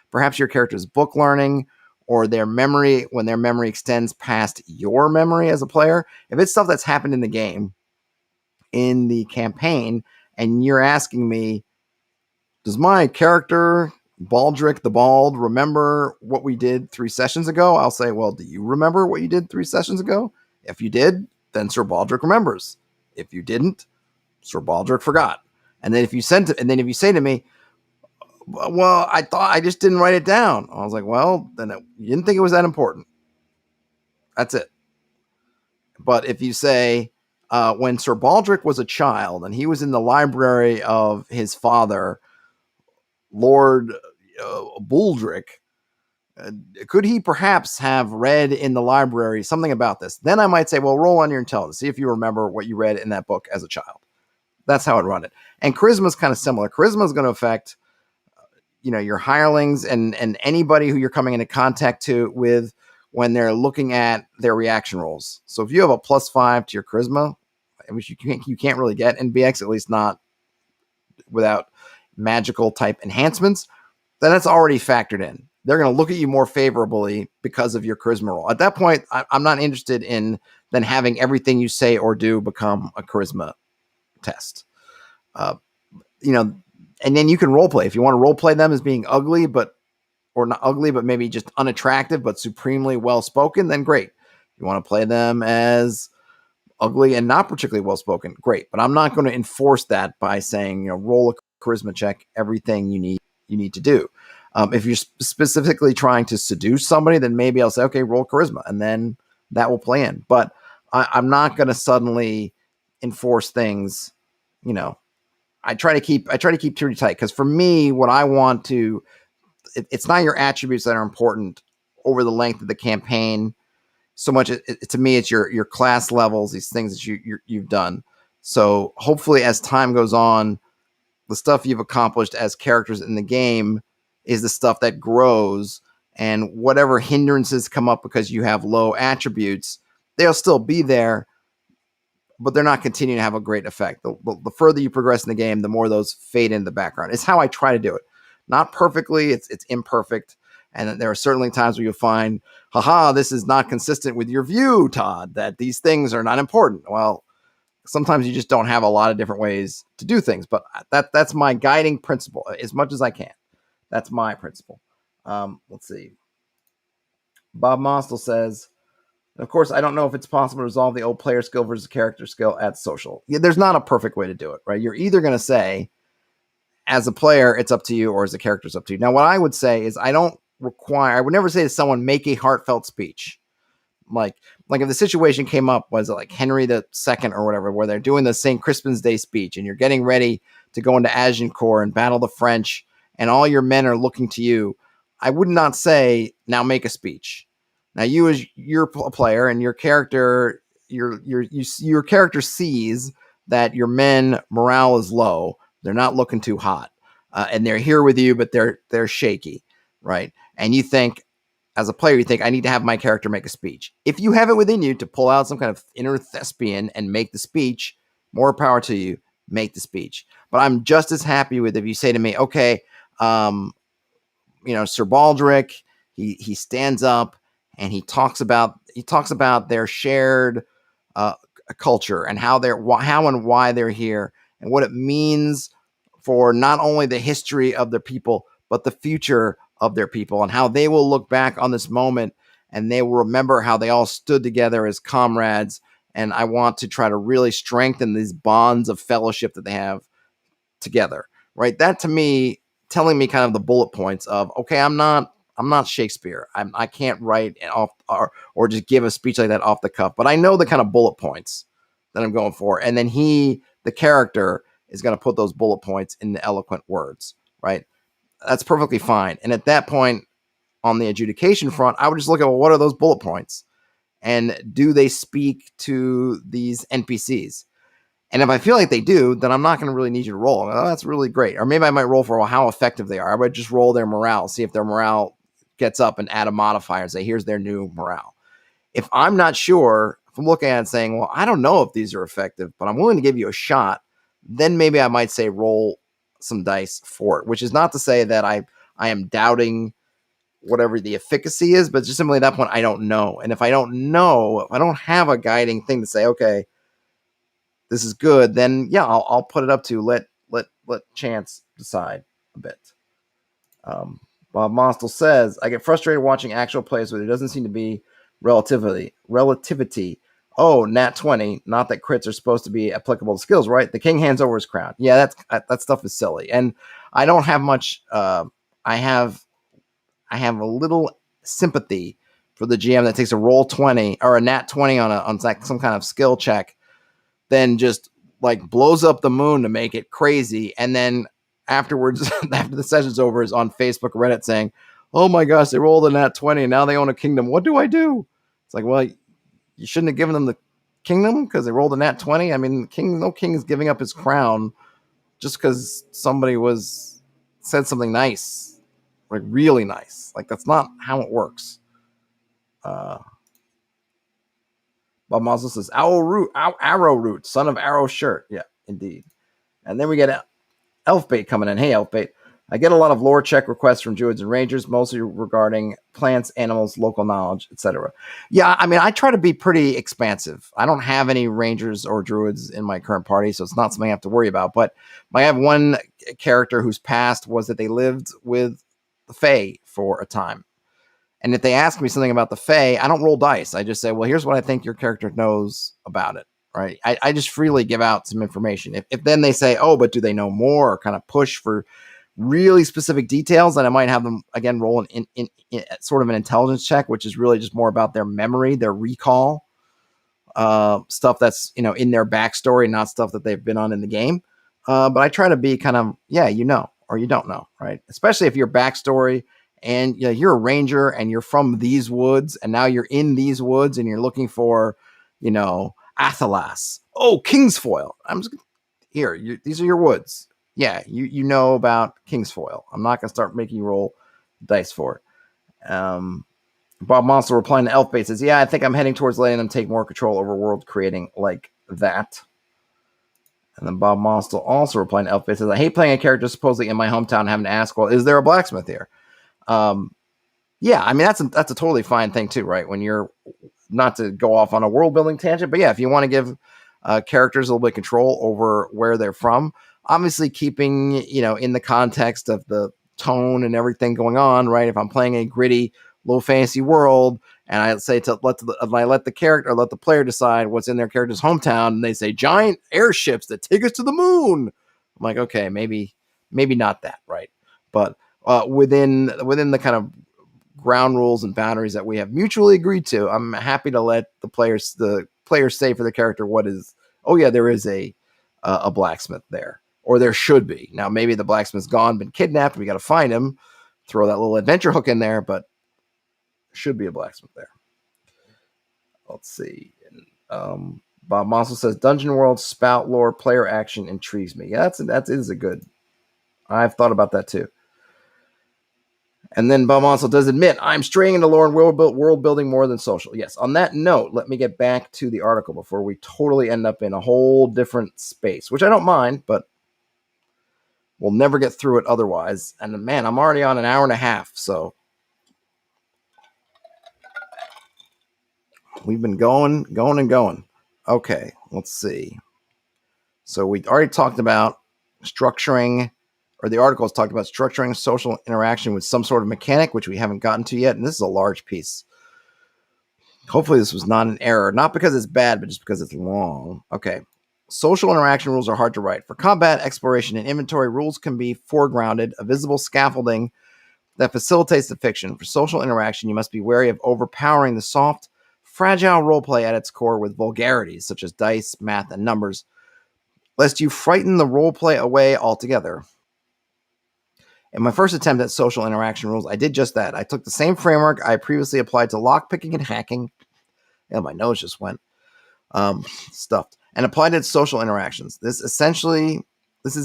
perhaps your character's book learning, or their memory, when their memory extends past your memory as a player. If it's stuff that's happened in the game, in the campaign, and you're asking me, does my character Baldric the Bald remember what we did 3 sessions ago? I'll say, well, do you remember what you did 3 sessions ago? If you did, then Sir Baldric remembers. If you didn't, Sir Baldric forgot. And then if you say to me, well, I thought I just didn't write it down, I was like, well, then you didn't think it was that important. That's it. But if you say, when Sir Baldric was a child and he was in the library of his father, Lord Baldric, could he perhaps have read in the library something about this? Then I might say, well, roll on your intelligence. See if you remember what you read in that book as a child. That's how I'd run it. And charisma is kind of similar. Charisma is going to affect, your hirelings and anybody who you're coming into contact with when they're looking at their reaction rolls. So if you have a +5 to your charisma, which you can't really get in BX, at least not without magical type enhancements, then that's already factored in. They're going to look at you more favorably because of your charisma roll. At that point, I'm not interested in then having everything you say or do become a charisma test. And then you can role play. If you want to role play them as being ugly, or not ugly, but maybe just unattractive, but supremely well-spoken, then great. You want to play them as ugly and not particularly well-spoken, great. But I'm not going to enforce that by saying, roll a charisma check, everything you need to do. If you're specifically trying to seduce somebody, then maybe I'll say, okay, roll charisma, and then that will play in. But I'm not going to suddenly enforce things. I try to keep pretty tight, because for me, what I want to, it's not your attributes that are important over the length of the campaign so much. To me, it's your class levels, these things that you've done. So hopefully, as time goes on, the stuff you've accomplished as characters in the game is the stuff that grows, and whatever hindrances come up because you have low attributes, they'll still be there, but they're not continuing to have a great effect. The further you progress in the game, the more those fade into the background. It's how I try to do it. Not perfectly, it's imperfect. And there are certainly times where you'll find, this is not consistent with your view, Todd, that these things are not important. Well, sometimes you just don't have a lot of different ways to do things, but that's my guiding principle as much as I can. That's my principle. Let's see. Bob Mostel says, of course, I don't know if it's possible to resolve the old player skill versus character skill at social. Yeah, there's not a perfect way to do it, right? You're either going to say, as a player, it's up to you, or as a character, it's up to you. Now, what I would say is I would never say to someone, make a heartfelt speech. Like if the situation came up, was it like Henry II or whatever, where they're doing the St. Crispin's Day speech and you're getting ready to go into Agincourt and battle the French, and all your men are looking to you, I would not say, now make a speech. Now you, as you're a player, and your character, your character sees that your men morale is low. They're not looking too hot, and they're here with you, but they're shaky, right? And you think, as a player, you think, I need to have my character make a speech. If you have it within you to pull out some kind of inner thespian and make the speech, more power to you. Make the speech. But I'm just as happy with if you say to me, okay, Sir Baldric, he stands up and he talks about their shared culture and how and why they're here and what it means for not only the history of their people but the future of their people, and how they will look back on this moment and they will remember how they all stood together as comrades. And I want to try to really strengthen these bonds of fellowship that they have together, right? That, to me, telling me kind of the bullet points of, okay, I'm not Shakespeare. I can't write off or just give a speech like that off the cuff, but I know the kind of bullet points that I'm going for. And then the character, is going to put those bullet points into eloquent words, right? That's perfectly fine. And at that point, on the adjudication front, I would just look at, well, what are those bullet points? And do they speak to these NPCs? And if I feel like they do, then I'm not going to really need you to roll. Oh, that's really great. Or maybe I might roll for how effective they are. I would just roll their morale, see if their morale gets up, and add a modifier and say, here's their new morale. If I'm not sure, if I'm looking at it saying, well, I don't know if these are effective, but I'm willing to give you a shot, then maybe I might say roll some dice for it, which is not to say that I am doubting whatever the efficacy is, but just simply at that point, I don't know. And if I don't know, if I don't have a guiding thing to say, okay, this is good, then yeah, I'll put it up to let chance decide a bit. Bob Mostel says, I get frustrated watching actual plays where there doesn't seem to be relativity. Oh, nat 20. Not that crits are supposed to be applicable to skills, right? The king hands over his crown. Yeah, that stuff is silly. And I don't have much. I have a little sympathy for the GM that takes a roll 20 or a nat 20 on some kind of skill check, then just like blows up the moon to make it crazy, and then afterwards, after the session's over, is on Facebook, Reddit saying, "Oh my gosh, they rolled a nat 20 and now they own a kingdom. What do I do?" It's like, well, you shouldn't have given them the kingdom because they rolled a nat 20. I mean, no king is giving up his crown just because somebody said something nice, like really nice. Like, that's not how it works. Bob Muzzle says, Arrowroot, son of Arrow Shirt. Yeah, indeed. And then we get Elfbait coming in. Hey, Elfbait. I get a lot of lore check requests from Druids and Rangers, mostly regarding plants, animals, local knowledge, etc. Yeah, I mean, I try to be pretty expansive. I don't have any Rangers or Druids in my current party, so it's not something I have to worry about. But I have one character whose past was that they lived with the Fae for a time. And if they ask me something about the Fae, I don't roll dice. I just say, well, here's what I think your character knows about it. Right? I just freely give out some information. If then they say, oh, but do they know more, or kind of push for really specific details, then I might have them again roll in sort of an intelligence check, which is really just more about their memory, their recall, stuff that's in their backstory, not stuff that they've been on in the game. But I try to be kind of, yeah, or you don't know, right? Especially if your backstory and you're a ranger and you're from these woods and now you're in these woods and you're looking for, Athelas. Oh, Kingsfoil. I'm just here. These are your woods. Yeah, you know about Kingsfoil. I'm not gonna start making you roll dice for it. Bob Monster replying to Elfbait says, "Yeah, I think I'm heading towards letting them take more control over world creating like that." And then Bob Monster also replying to Elfbait says, "I hate playing a character supposedly in my hometown and having to ask, well, is there a blacksmith here?" Yeah, I mean that's a totally fine thing too, right? When you're not to go off on a world building tangent, but yeah, if you want to give characters a little bit of control over where they're from, obviously keeping, in the context of the tone and everything going on, right? If I'm playing a gritty, low fantasy world and I say let the player decide what's in their character's hometown, and they say giant airships that take us to the moon, I'm like, okay, maybe not that, right? But within the kind of ground rules and boundaries that we have mutually agreed to, I'm happy to let the players say for the character what is, oh yeah, there is a blacksmith there, or there should be. Now, maybe the blacksmith's gone, been kidnapped. We got to find him, throw that little adventure hook in there, but should be a blacksmith there. Let's see. Bob Mossel says, Dungeon World spout lore player action intrigues me. Yeah, that is a good. I've thought about that too. And then Bob Mossel does admit, I'm straying into lore and world building more than social. Yes, on that note, let me get back to the article before we totally end up in a whole different space, which I don't mind, but we'll never get through it otherwise. And man, I'm already on an hour and a half, so we've been going. Okay, let's see. So we already talked about structuring, or the articles talked about structuring social interaction with some sort of mechanic, which we haven't gotten to yet. And this is a large piece. Hopefully this was not an error, not because it's bad, but just because it's long. Okay. Social interaction rules are hard to write. For combat, exploration, and inventory, rules can be foregrounded, a visible scaffolding that facilitates the fiction. For social interaction, you must be wary of overpowering the soft, fragile roleplay at its core with vulgarities, such as dice, math, and numbers, lest you frighten the roleplay away altogether. In my first attempt at social interaction rules, I did just that. I took the same framework I previously applied to lockpicking and hacking. Yeah, my nose just went stuffed. And applied it to social interactions. This is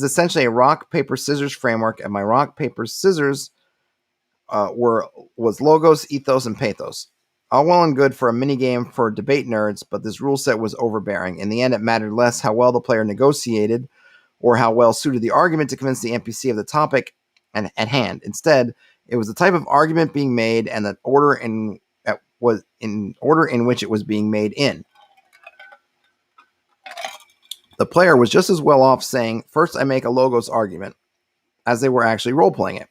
essentially a rock, paper, scissors framework, and my rock, paper, scissors was logos, ethos, and pathos. All well and good for a minigame for debate nerds, but this rule set was overbearing. In the end, it mattered less how well the player negotiated or how well suited the argument to convince the NPC of the topic at hand. Instead, it was the type of argument being made and the order in which it was being made in. The player was just as well off saying, first I make a logos argument, as they were actually role-playing it.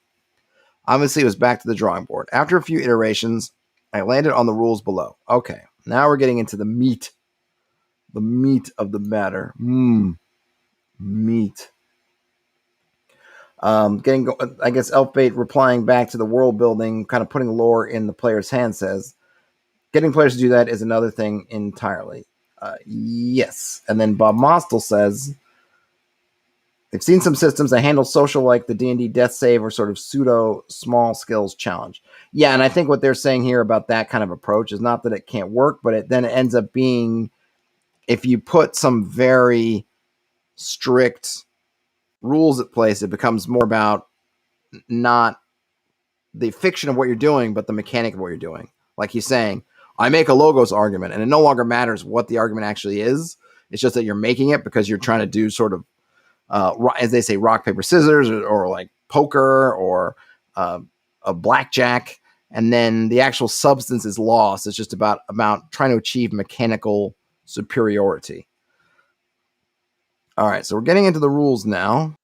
Obviously, it was back to the drawing board. After a few iterations, I landed on the rules below. Okay, now we're getting into the meat of the matter. Meat. I guess Elfbait replying back to the world building, kind of putting lore in the player's hand, says, getting players to do that is another thing entirely. Yes. And then Bob Mostel says, they've seen some systems that handle social like the D&D Death Save or sort of pseudo small skills challenge. Yeah, and I think what they're saying here about that kind of approach is not that it can't work, but it ends up being, if you put some very strict rules at place, it becomes more about not the fiction of what you're doing, but the mechanic of what you're doing. Like he's saying, I make a logos argument, and it no longer matters what the argument actually is. It's just that you're making it because you're trying to do sort of, as they say, rock, paper, scissors, or like poker, or a blackjack. And then the actual substance is lost. It's just about trying to achieve mechanical superiority. All right, so we're getting into the rules now.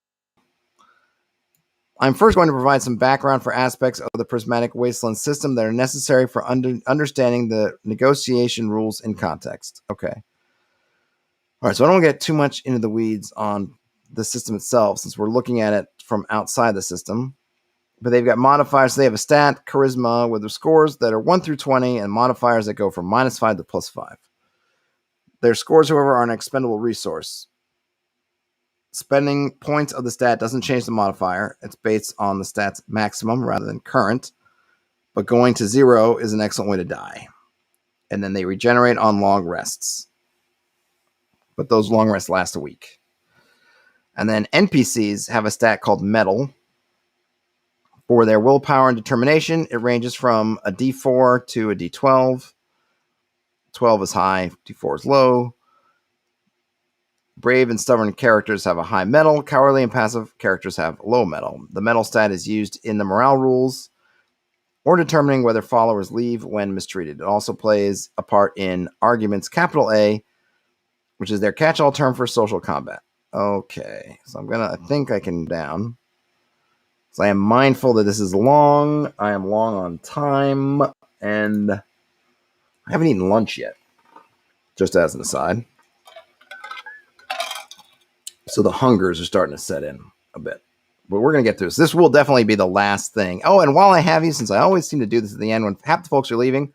I'm first going to provide some background for aspects of the Prismatic Wasteland system that are necessary for understanding the negotiation rules in context. Okay. All right, so I don't want to get too much into the weeds on the system itself since we're looking at it from outside the system. But they've got modifiers. So they have a stat, charisma, with their scores that are 1 through 20, and modifiers that go from -5 to +5. Their scores, however, are an expendable resource. Spending points of the stat doesn't change the modifier. It's based on the stat's maximum rather than current. But going to 0 is an excellent way to die. And then they regenerate on long rests. But those long rests last a week. And then NPCs have a stat called Metal. For their willpower and determination, it ranges from a D4 to a D12. 12 is high, D4 is low. Brave and stubborn characters have a high metal. Cowardly and passive characters have low metal. The metal stat is used in the morale rules or determining whether followers leave when mistreated. It also plays a part in arguments, capital A, which is their catch-all term for social combat. Okay, so I think I can down. So I am mindful that this is long. I am long on time, and I haven't eaten lunch yet, just as an aside. So the hungers are starting to set in a bit. But we're going to get through this. This will definitely be the last thing. Oh, and while I have you, since I always seem to do this at the end when half the folks are leaving,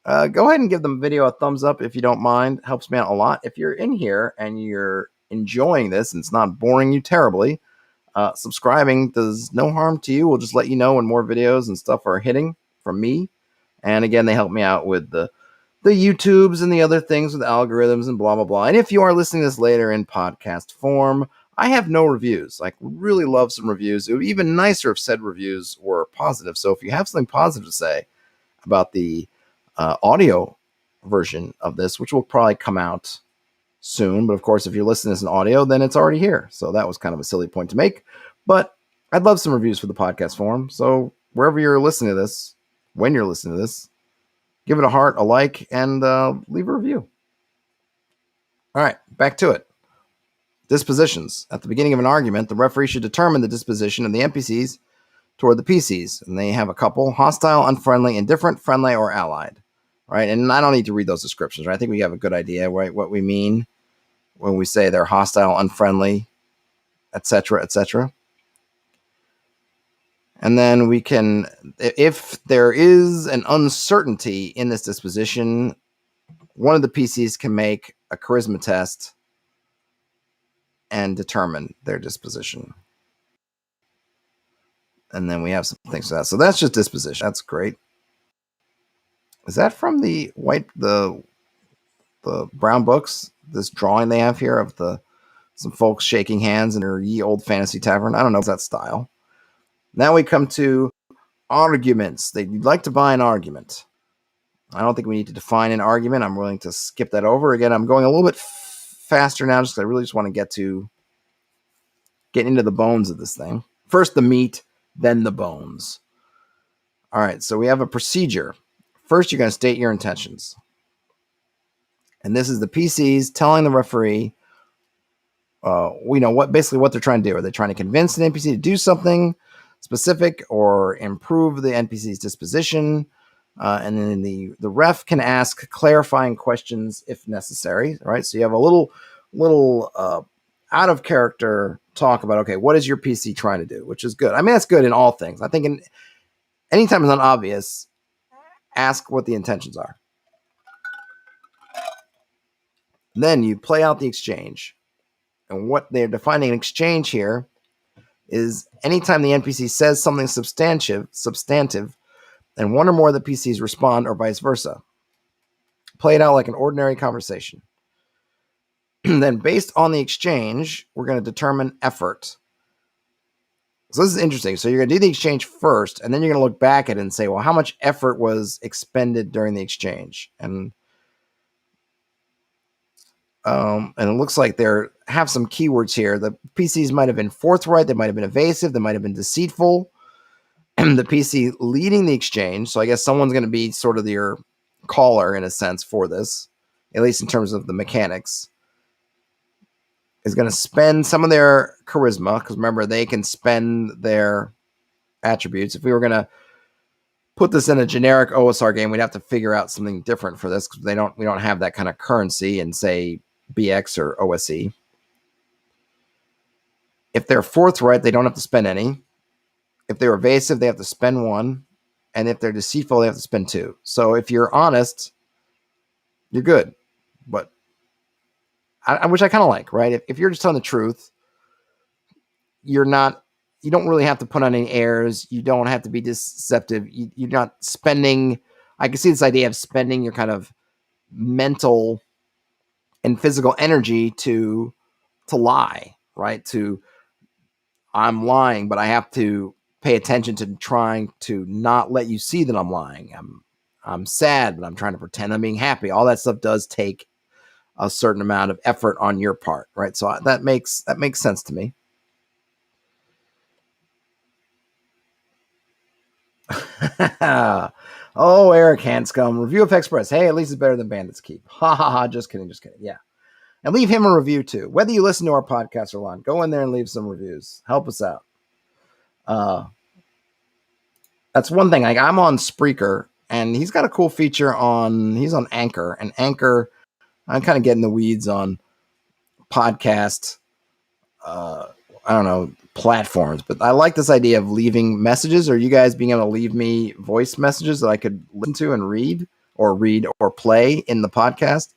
go ahead and give the video a thumbs up if you don't mind. Helps me out a lot. If you're in here and you're enjoying this and it's not boring you terribly, subscribing does no harm to you. We'll just let you know when more videos and stuff are hitting from me. And again, they help me out with the YouTubes and the other things with algorithms and blah, blah, blah. And if you are listening to this later in podcast form, I have no reviews. Like, really love some reviews. It would be even nicer if said reviews were positive. So if you have something positive to say about the audio version of this, which will probably come out soon, but of course, if you're listening as an audio, then it's already here. So that was kind of a silly point to make. But I'd love some reviews for the podcast form. So wherever you're listening to this, when you're listening to this, give it a heart, a like, and leave a review. All right, back to it. Dispositions. At the beginning of an argument, the referee should determine the disposition of the NPCs toward the PCs. And they have a couple: hostile, unfriendly, indifferent, friendly, or allied. Right? And I don't need to read those descriptions. Right? I think we have a good idea, right, what we mean when we say they're hostile, unfriendly, etc., etc. And then we can, if there is an uncertainty in this disposition, one of the PCs can make a charisma test and determine their disposition. And then we have some things for that. So that's just disposition. That's great. Is that from the brown books? This drawing they have here of some folks shaking hands in their ye old fantasy tavern. I don't know if that's style. Now we come to arguments. You'd like to buy an argument. I don't think we need to define an argument. I'm willing to skip that over. Again, I'm going a little bit faster now just because I really just want to get into the bones of this thing. First the meat, then the bones. All right, so we have a procedure. First, you're going to state your intentions. And this is the PCs telling the referee, what they're trying to do. Are they trying to convince an NPC to do something specific or improve the NPC's disposition? And then the ref can ask clarifying questions if necessary. Right, so you have a little out of character talk about, okay, what is your PC trying to do? Which is good. I mean, that's good in all things. I think anytime it's not obvious, ask what the intentions are. Then you play out the exchange. And what they're defining an exchange here is anytime the NPC says something substantive, and one or more of the PCs respond or vice versa. Play it out like an ordinary conversation. Then based on the exchange, we're going to determine effort. So this is interesting. So you're going to do the exchange first, and then you're going to look back at it and say, well, how much effort was expended during the exchange? And it looks like there have some keywords here. The PCs might have been forthright. They might have been evasive. They might have been deceitful. The PC leading the exchange, so I guess someone's going to be sort of your caller in a sense for this, at least in terms of the mechanics, is going to spend some of their charisma, because remember, they can spend their attributes. If we were going to put this in a generic OSR game, we'd have to figure out something different for this, because we don't have that kind of currency in, say, BX or OSE. If they're forthright, they don't have to spend any. If they're evasive, they have to spend one. And if they're deceitful, they have to spend two. So if you're honest, you're good. But which I kind of like, right? If you're just telling the truth, you don't really have to put on any airs. You don't have to be deceptive. You're not spending. I can see this idea of spending your kind of mental and physical energy to lie, right? I'm lying, but I have to pay attention to trying to not let you see that I'm lying. I'm sad, but I'm trying to pretend I'm being happy. All that stuff does take a certain amount of effort on your part, right? So that makes sense to me. Oh, Eric Hanscom, review of Express. Hey, at least it's better than Bandits Keep. Ha ha ha. Just kidding. Yeah. And leave him a review too. Whether you listen to our podcast or not, go in there and leave some reviews. Help us out. That's one thing. Like, I'm on Spreaker, and he's got a cool feature he's on Anchor. And Anchor, I'm kind of getting the weeds on podcast, platforms. But I like this idea of leaving messages, or you guys being able to leave me voice messages that I could listen to and read or play in the podcast.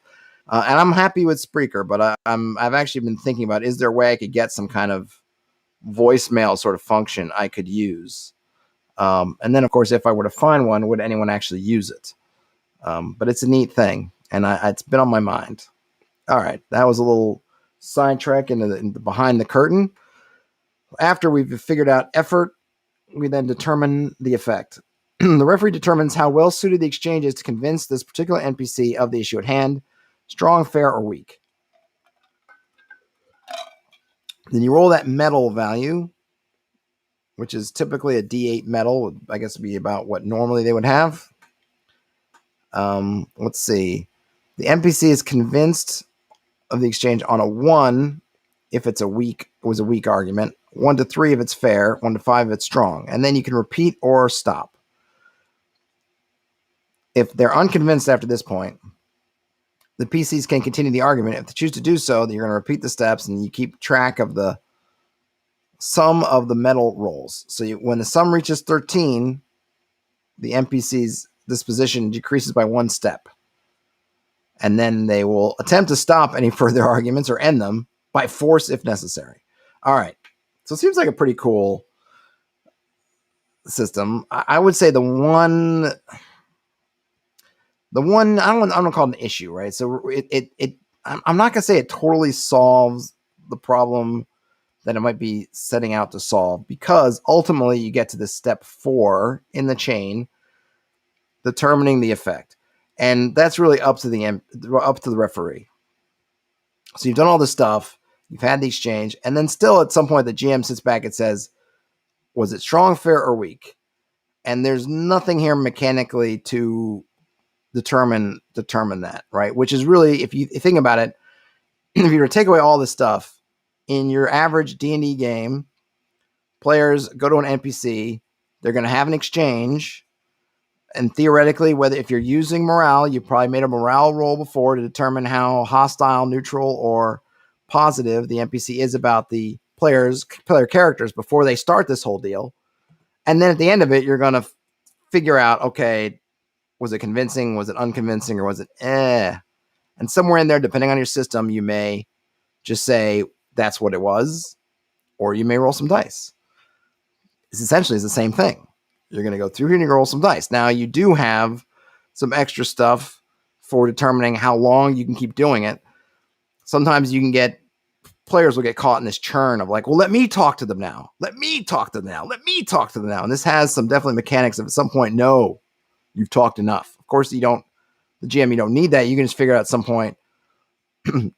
And I'm happy with Spreaker, but I've actually been thinking about, is there a way I could get some kind of voicemail sort of function I could use? And then, of course, if I were to find one, would anyone actually use it? But it's a neat thing, and it's been on my mind. All right, that was a little sidetrack into the behind the curtain. After we've figured out effort, we then determine the effect. The referee determines how well suited the exchange is to convince this particular NPC of the issue at hand, strong, fair, or weak. Then you roll that metal value, which is typically a D8 metal. I guess would be about what normally they would have. Let's see. The NPC is convinced of the exchange on a 1 if it was a weak argument, 1 to 3 if it's fair, 1 to 5 if it's strong. And then you can repeat or stop. If they're unconvinced after this point, the PCs can continue the argument. If they choose to do so, then you're going to repeat the steps, and you keep track of the sum of the metal rolls. So when the sum reaches 13, the NPC's disposition decreases by 1 step. And then they will attempt to stop any further arguments or end them by force if necessary. All right. So it seems like a pretty cool system. I would say the one I don't call it an issue, right? So I'm not gonna say it totally solves the problem that it might be setting out to solve, because ultimately you get to this step 4 in the chain, determining the effect, and that's really up to the referee. So you've done all this stuff, you've had the exchange, and then still at some point the GM sits back and says, was it strong, fair, or weak? And there's nothing here mechanically to determine that, right? Which is really, if you think about it, if you were to take away all this stuff in your average D&D game, players go to an NPC, they're going to have an exchange, and theoretically, if you're using morale, you probably made a morale roll before to determine how hostile, neutral, or positive the NPC is about the player characters before they start this whole deal. And then at the end of it, you're going to figure out, okay, was it convincing? Was it unconvincing? Or was it And somewhere in there, depending on your system, you may just say that's what it was, or you may roll some dice. It's essentially the same thing. You're going to go through here and you roll some dice. Now, you do have some extra stuff for determining how long you can keep doing it. Sometimes players will get caught in this churn of like, well, let me talk to them now. Let me talk to them now. Let me talk to them now. And this has some definitely mechanics of at some point, no, you've talked enough. Of course, the GM, you don't need that. You can just figure out at some point,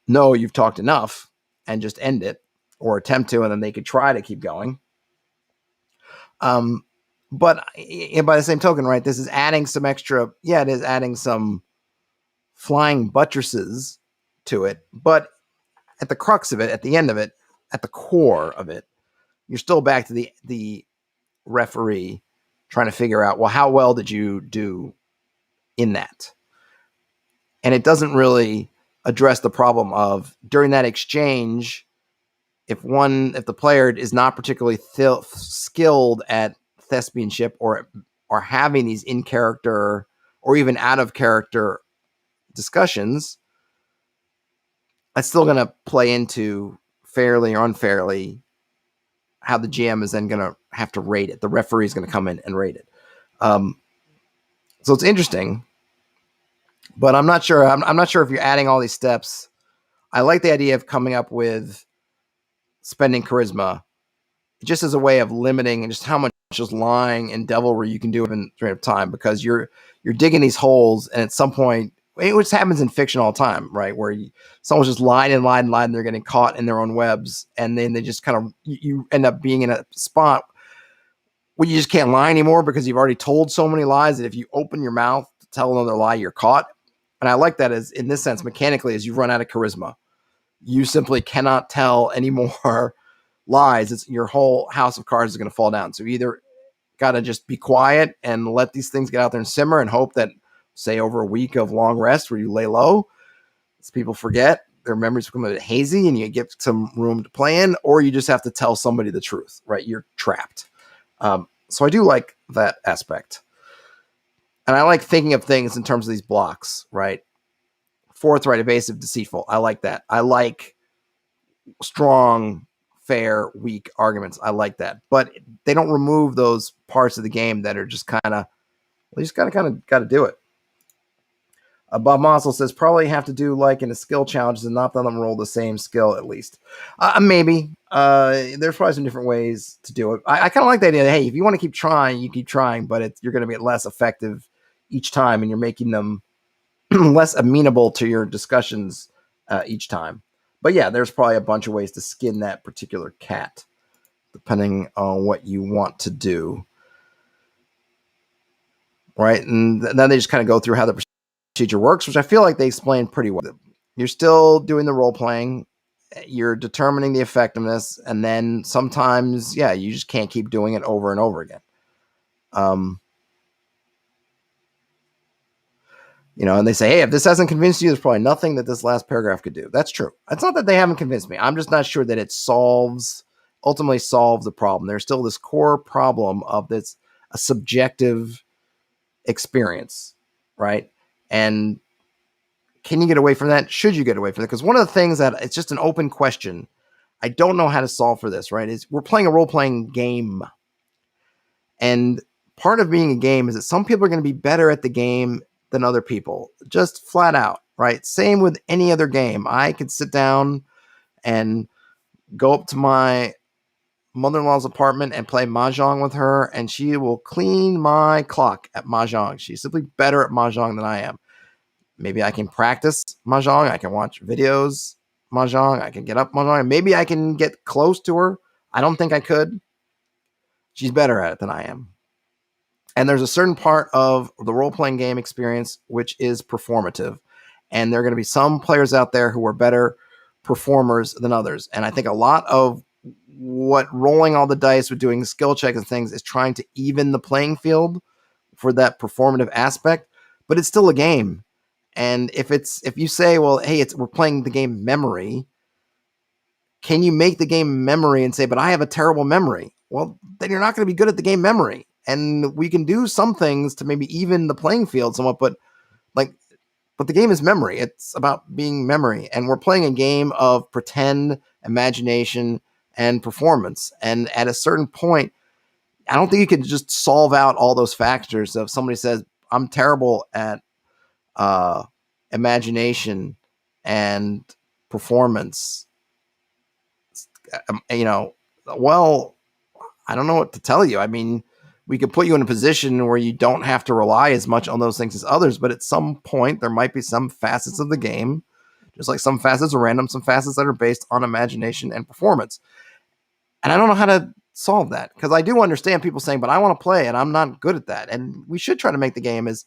no, you've talked enough, and just end it or attempt to, and then they could try to keep going. But by the same token, right, this is adding some extra, it is adding some flying buttresses to it. But at the crux of it, at the end of it, at the core of it, you're still back to the referee trying to figure out, well, how well did you do in that? And it doesn't really address the problem of during that exchange, if the player is not particularly skilled at thespianship or having these in character or even out of character discussions, that's still going to play into fairly or unfairly how the GM is then going to have to rate it. The referee is going to come in and rate it. So it's interesting, but I'm not sure. I'm not sure if you're adding all these steps. I like the idea of coming up with spending charisma just as a way of limiting and just how much just lying and devilry you can do in a time, because you're digging these holes, and at some point, which happens in fiction all the time, right? Where someone's just lied and lied and lied, and they're getting caught in their own webs, and then they just kind of, you end up being in a spot where you just can't lie anymore because you've already told so many lies that if you open your mouth to tell another lie, you're caught. And I like that as in this sense, mechanically, as you run out of charisma, you simply cannot tell any more lies. Your whole house of cards is going to fall down. So you either got to just be quiet and let these things get out there and simmer and hope that, say, over a week of long rest where you lay low, as people forget, their memories become a bit hazy and you get some room to play in, or you just have to tell somebody the truth, right? You're trapped. So I do like that aspect. And I like thinking of things in terms of these blocks, right? forthright, evasive, deceitful. I like that. I like strong, fair, weak arguments. I like that. But they don't remove those parts of the game that are just kind of, you just got to do it. Bob Mossel says probably have to do like in a skill challenge and not let them roll the same skill at least. Maybe. There's probably some different ways to do it. I kind of like the idea that, hey, if you want to keep trying, you keep trying, but you're going to be less effective each time, and you're making them less amenable to your discussions each time. But yeah, there's probably a bunch of ways to skin that particular cat, depending on what you want to do. Right? And then they just kind of go through how the procedure works, which I feel like they explain pretty well. You're still doing the role playing, you're determining the effectiveness, and then sometimes, yeah, you just can't keep doing it over and over again. And they say, hey, if this hasn't convinced you, there's probably nothing that this last paragraph could do. That's true. It's not that they haven't convinced me. I'm just not sure that it ultimately solves the problem. There's still this core problem of this a subjective experience, right? And can you get away from that? Should you get away from it? Because one of the things that it's just an open question. I don't know how to solve for this, right? Is we're playing a role-playing game. And part of being a game is that some people are going to be better at the game than other people, just flat out, right? Same with any other game. I could sit down and go up to my mother-in-law's apartment and play Mahjong with her, and she will clean my clock at Mahjong. She's simply better at Mahjong than I am. Maybe I can practice Mahjong. I can watch videos Mahjong. I can get up Mahjong. Maybe I can get close to her. I don't think I could. She's better at it than I am. And there's a certain part of the role-playing game experience which is performative. And there are going to be some players out there who are better performers than others. And I think a lot of what rolling all the dice with doing skill checks and things is trying to even the playing field for that performative aspect. But it's still a game. And if you say, well, hey, we're playing the game memory, can you make the game memory and say, but I have a terrible memory? Well, then you're not going to be good at the game memory. And we can do some things to maybe even the playing field somewhat, but the game is memory. It's about being memory. And we're playing a game of pretend, imagination, and performance. And at a certain point, I don't think you can just solve out all those factors. So if somebody says, I'm terrible at imagination and performance, well, I don't know what to tell you. I mean, we could put you in a position where you don't have to rely as much on those things as others, but at some point there might be some facets of the game, just like some facets are random, some facets that are based on imagination and performance. And I don't know how to solve that, because I do understand people saying, but I want to play and I'm not good at that. And we should try to make the game as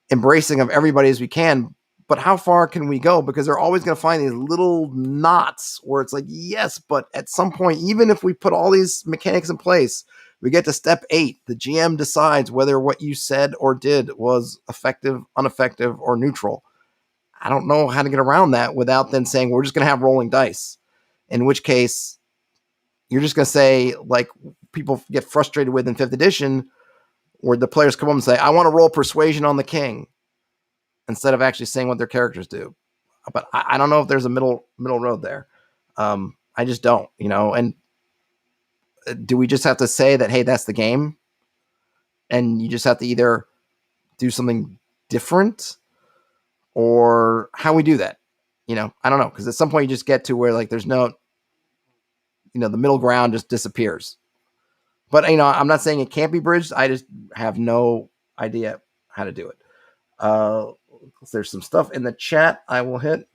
embracing of everybody as we can, but how far can we go? Because they're always going to find these little knots where it's like, yes, but at some point, even if we put all these mechanics in place, we get to step 8. The GM decides whether what you said or did was effective, ineffective, or neutral. I don't know how to get around that without then saying we're just going to have rolling dice, in which case you're just going to say, like people get frustrated with in 5th edition, where the players come up and say, I want to roll persuasion on the king, instead of actually saying what their characters do. But I don't know if there's a middle road there. I just don't, and do we just have to say that, hey, that's the game? And you just have to either do something different, or how we do that? I don't know. Because at some point you just get to where there's no, the middle ground just disappears. But, I'm not saying it can't be bridged. I just have no idea how to do it. There's some stuff in the chat I will hit.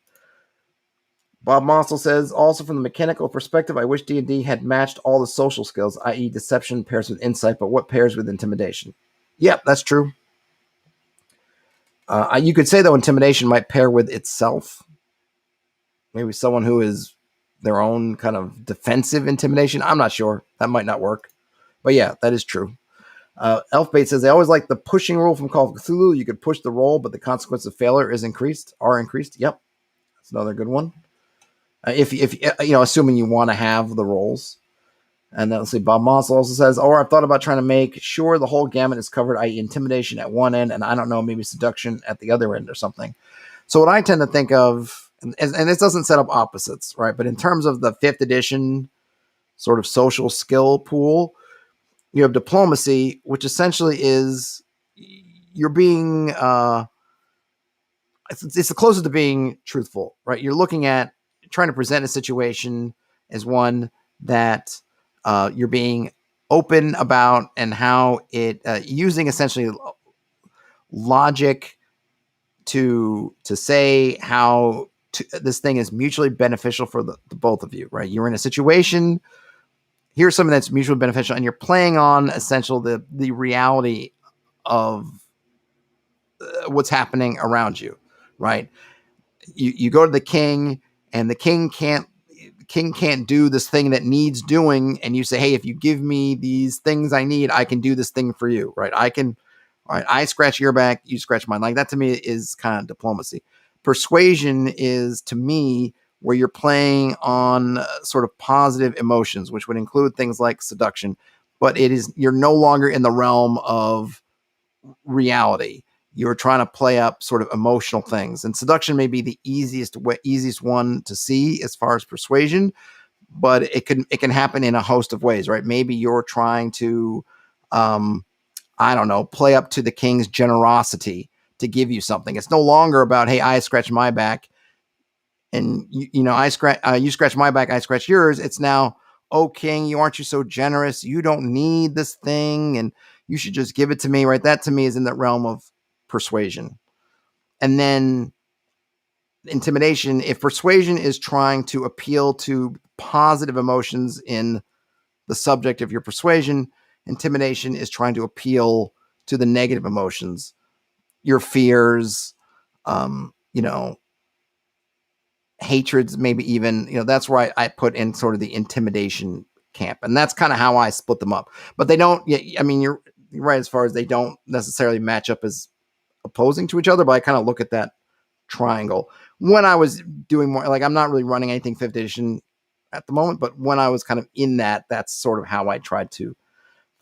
Bob Mossel says, also from the mechanical perspective, I wish D&D had matched all the social skills, i.e. deception pairs with insight, but what pairs with intimidation? Yep, that's true. You could say, though, intimidation might pair with itself. Maybe someone who is their own kind of defensive intimidation. I'm not sure. That might not work. But yeah, that is true. Elfbait says, they always like the pushing rule from Call of Cthulhu. You could push the roll, but the consequence of failure are increased. Yep. That's another good one. If assuming you want to have the rolls. And then let's see, Bob Moss also says, I've thought about trying to make sure the whole gamut is covered, i.e. intimidation at one end, and I don't know, maybe seduction at the other end or something. So what I tend to think of, and this doesn't set up opposites, right? But in terms of the 5th edition sort of social skill pool, you have diplomacy, which essentially is you're being it's the closest to being truthful, right? You're looking at trying to present a situation as one that you're being open about, and how it using essentially logic to say how this thing is mutually beneficial for the both of you, right? You're in a situation. Here's something that's mutually beneficial, and you're playing on essentially the reality of what's happening around you, right? You go to the king, and the king can't do this thing that needs doing, and you say, hey, if you give me these things I need, I can do this thing for you, right? All right, I scratch your back, you scratch mine. Like that to me is kind of diplomacy. Persuasion is, to me, where you're playing on sort of positive emotions, which would include things like seduction, but you're no longer in the realm of reality. You're trying to play up sort of emotional things, and seduction may be the easiest one to see as far as persuasion, but it can happen in a host of ways, right? Maybe you're trying to I don't know, play up to the king's generosity to give you something. It's no longer about, hey, I scratch my back, and you scratch my back, I scratch yours. It's now, oh, king, aren't you so generous? You don't need this thing, and you should just give it to me, right? That to me is in the realm of persuasion. And then intimidation, if persuasion is trying to appeal to positive emotions in the subject of your persuasion, intimidation is trying to appeal to the negative emotions, your fears, you know, hatreds, maybe even, that's where I put in sort of the intimidation camp. And that's kind of how I split them up. But they don't, I mean, you're right as far as they don't necessarily match up as opposing to each other, but I kind of look at that triangle. When I was doing more, like I'm not really running anything 5th edition at the moment, but when I was kind of in that, that's sort of how I tried to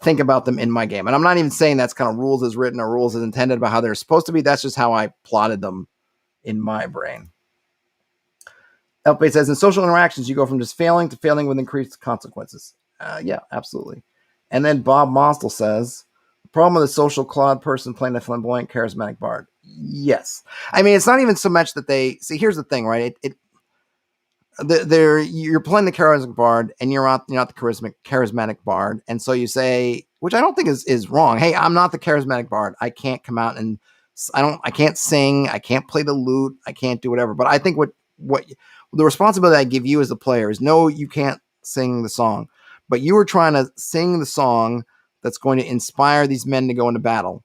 think about them in my game. And I'm not even saying that's kind of rules as written or rules as intended about how they're supposed to be. That's just how I plotted them in my brain. Elpay says, in social interactions, you go from just failing to failing with increased consequences. Yeah, absolutely. And then Bob Mostel says, the problem with a social clod person playing a flamboyant, charismatic bard. Yes. I mean, it's not even so much that here's the thing, right? You're playing the charismatic bard, and you're not the charismatic bard. And so you say, which I don't think is wrong. Hey, I'm not the charismatic bard. I can't come out and I can't sing. I can't play the lute. I can't do whatever. But I think what the responsibility I give you as the player is, no, you can't sing the song, but you are trying to sing the song that's going to inspire these men to go into battle.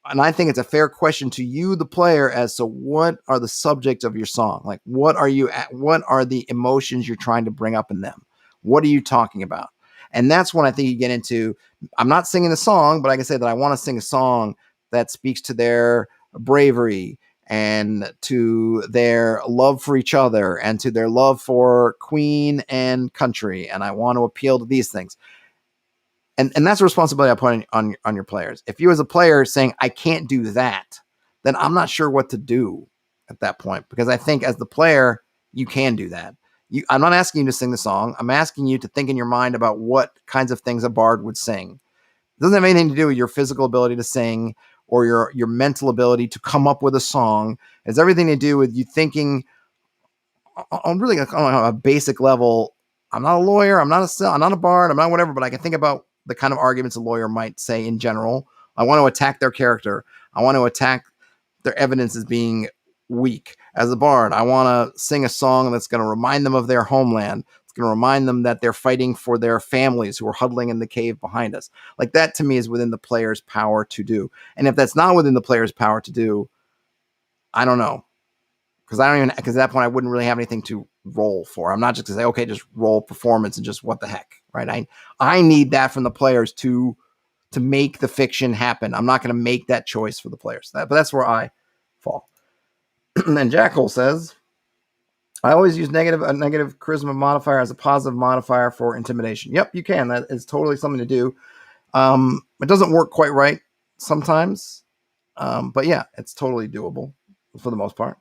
And I think it's a fair question to you, the player, as to what are the subjects of your song? Like, what are the emotions you're trying to bring up in them? What are you talking about? And that's when I think you get into, I'm not singing the song, but I can say that I want to sing a song that speaks to their bravery and to their love for each other and to their love for queen and country. And I want to appeal to these things. And that's a responsibility I put on your players. If you as a player saying, I can't do that, then I'm not sure what to do at that point, because I think as the player, you can do that. I'm not asking you to sing the song. I'm asking you to think in your mind about what kinds of things a bard would sing. It doesn't have anything to do with your physical ability to sing or your mental ability to come up with a song. It has everything to do with you thinking on really on a basic level. I'm not a lawyer. I'm not a bard. I'm not whatever, but I can think about the kind of arguments a lawyer might say in general. I want to attack their character. I want to attack their evidence as being weak. As a bard, I want to sing a song that's going to remind them of their homeland. It's going to remind them that they're fighting for their families who are huddling in the cave behind us. Like that to me is within the player's power to do. And if that's not within the player's power to do, I don't know. Because at that point I wouldn't really have anything to roll for. I'm not just going to say, okay, just roll performance and just what the heck, right? I need that from the players to make the fiction happen. I'm not going to make that choice for the players. But that's where I fall. And Jackal says, I always use a negative charisma modifier as a positive modifier for intimidation. Yep, you can. That is totally something to do. It doesn't work quite right sometimes. But yeah, it's totally doable for the most part.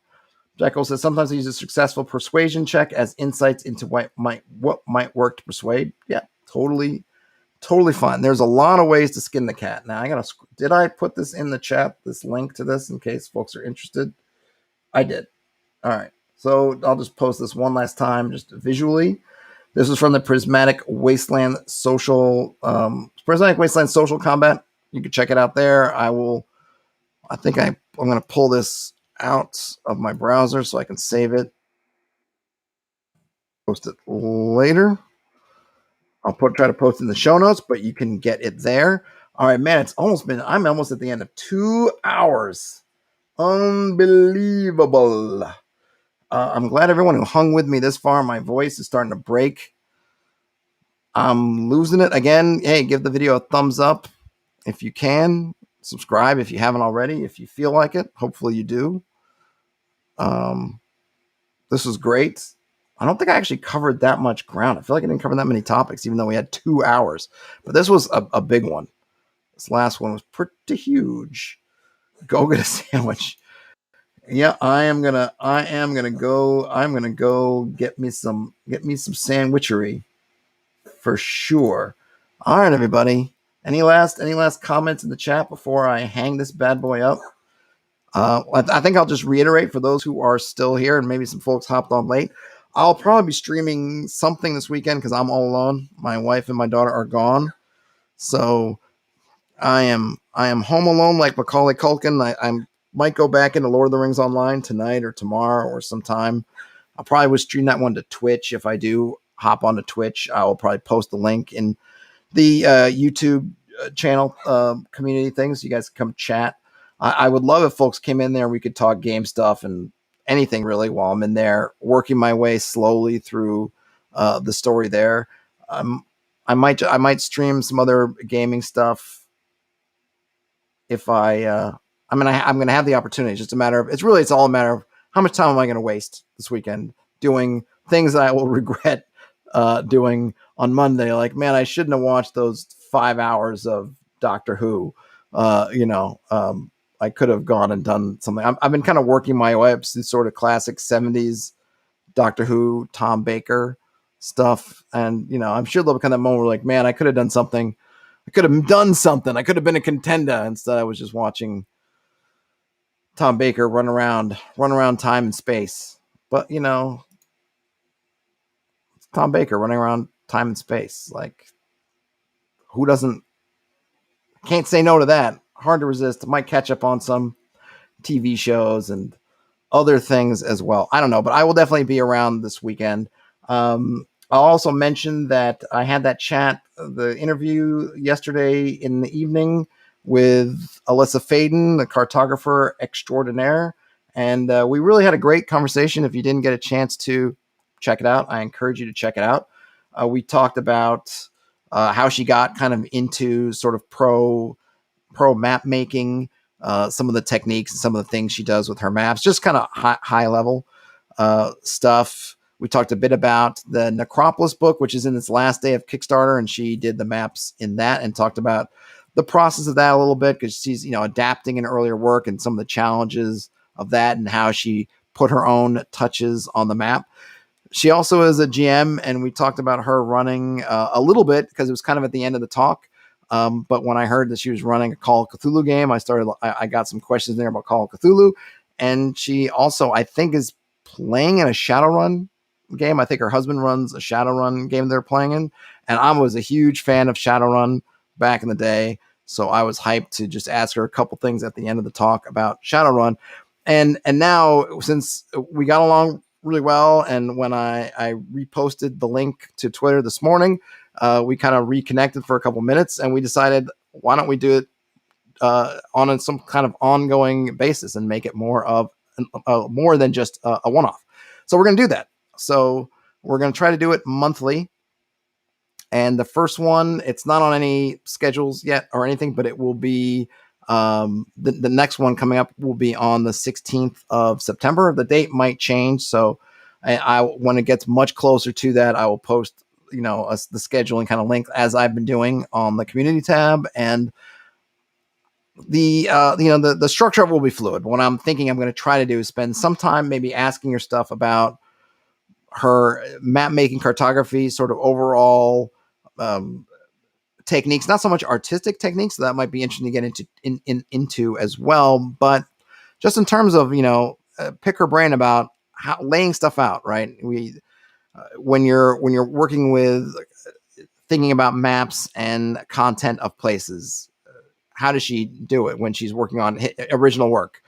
Jekyll says sometimes I use a successful persuasion check as insights into what might work to persuade. Yeah, totally fine. There's a lot of ways to skin the cat. Now did I put this in the chat, this link to this, in case folks are interested? I did. All right. So I'll just post this one last time, just visually. This is from the Prismatic Wasteland Social Combat. You can check it out there. I'm going to pull this out of my browser so I can save it. Post it later. I'll try to post it in the show notes, but you can get it there. All right, man, I'm almost at the end of 2 hours. Unbelievable. I'm glad everyone who hung with me this far. My voice is starting to break. I'm losing it again. Hey, give the video a thumbs up if you can. Subscribe if you haven't already, if you feel like it. Hopefully you do. This was great. I don't think I actually covered that much ground. I feel like I didn't cover that many topics, even though we had 2 hours. But this was a big one. This last one was pretty huge. Go get a sandwich. Yeah, I'm gonna go get me some sandwichery for sure. All right, everybody. Any last comments in the chat before I hang this bad boy up? I think I'll just reiterate for those who are still here, and maybe some folks hopped on late. I'll probably be streaming something this weekend because I'm all alone. My wife and my daughter are gone, so I am home alone like Macaulay Culkin. I might go back into Lord of the Rings Online tonight or tomorrow or sometime. I'll probably stream that one to Twitch. If I do hop onto Twitch, I will probably post the link in the YouTube channel community things. So you guys can come chat. I would love if folks came in there. We could talk game stuff and anything really while I'm in there, working my way slowly through the story there. I might stream some other gaming stuff if I'm going to have the opportunity. It's just a matter of, it's all a matter of how much time am I going to waste this weekend doing things that I will regret doing on Monday. Like, man, I shouldn't have watched those 5 hours of Doctor Who. I could have gone and done something. I've been kind of working my way up to sort of classic 70s Doctor Who, Tom Baker stuff. And, I'm sure there'll become that moment where, like, man, I could have done something. I could have done something. I could have been a contender. Instead, I was just watching Tom Baker run around time and space. But, it's Tom Baker running around time and space. Like, who doesn't? Can't say no to that. Hard to resist. Might catch up on some TV shows and other things as well. I don't know, but I will definitely be around this weekend. I'll also mention that I had that chat, the interview yesterday in the evening with Alyssa Faden, the cartographer extraordinaire. And we really had a great conversation. If you didn't get a chance to check it out, I encourage you to check it out. We talked about how she got kind of into sort of pro map making, some of the techniques and some of the things she does with her maps, just kind of high level stuff. We talked a bit about the Necropolis book, which is in its last day of Kickstarter, and she did the maps in that and talked about the process of that a little bit because she's, adapting in earlier work and some of the challenges of that and how she put her own touches on the map. She also is a GM, and we talked about her running a little bit because it was kind of at the end of the talk. But when I heard that she was running a Call of Cthulhu game, I got some questions there about Call of Cthulhu. And she also, I think, is playing in a Shadowrun game. I think her husband runs a Shadowrun game they're playing in. And I was a huge fan of Shadowrun back in the day. So I was hyped to just ask her a couple things at the end of the talk about Shadowrun. And now, since we got along really well, and when I reposted the link to Twitter this morning, we kind of reconnected for a couple minutes, and we decided, why don't we do it on some kind of ongoing basis and make it more than just a one-off. So we're going to do that. So we're going to try to do it monthly. And the first one, it's not on any schedules yet or anything, but it will be the next one coming up will be on the 16th of September. The date might change. So I when it gets much closer to that, I will post, the scheduling kind of link as I've been doing on the community tab. And the structure of it will be fluid. But what I'm thinking I'm going to try to do is spend some time maybe asking her stuff about her map making, cartography, sort of overall techniques, not so much artistic techniques. So that might be interesting to get into as well. But just in terms of, pick her brain about how laying stuff out, right? When you're working with thinking about maps and content of places, how does she do it when she's working on original work?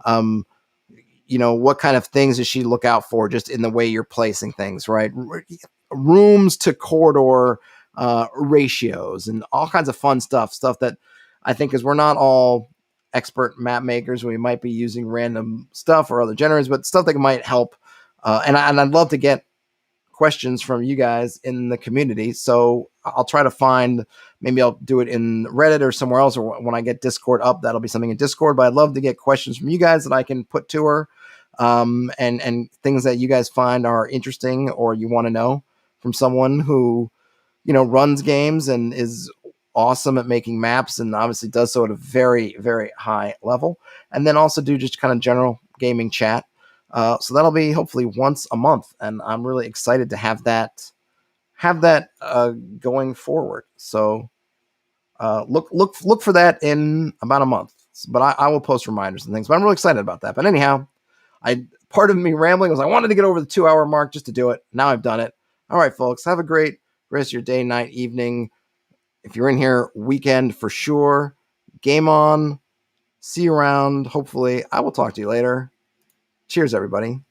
What kind of things does she look out for just in the way you're placing things, right? Rooms to corridor ratios and all kinds of fun stuff that I think, is we're not all expert map makers. We might be using random stuff or other generators, but stuff that might help. And I'd love to get questions from you guys in the community. So I'll try to find, maybe I'll do it in Reddit or somewhere else, or when I get Discord up, that'll be something in Discord. But I'd love to get questions from you guys that I can put to her, and things that you guys find are interesting or you want to know from someone who, runs games and is awesome at making maps, and obviously does so at a very, very high level. And then also do just kind of general gaming chat. So that'll be hopefully once a month, and I'm really excited to have that going forward. So look for that in about a month. But I will post reminders and things. But I'm really excited about that. But anyhow, part of me rambling was I wanted to get over the 2-hour mark just to do it. Now I've done it. All right, folks, have a great rest of your day, night, evening. If you're in here, weekend for sure. Game on. See you around. Hopefully, I will talk to you later. Cheers, everybody.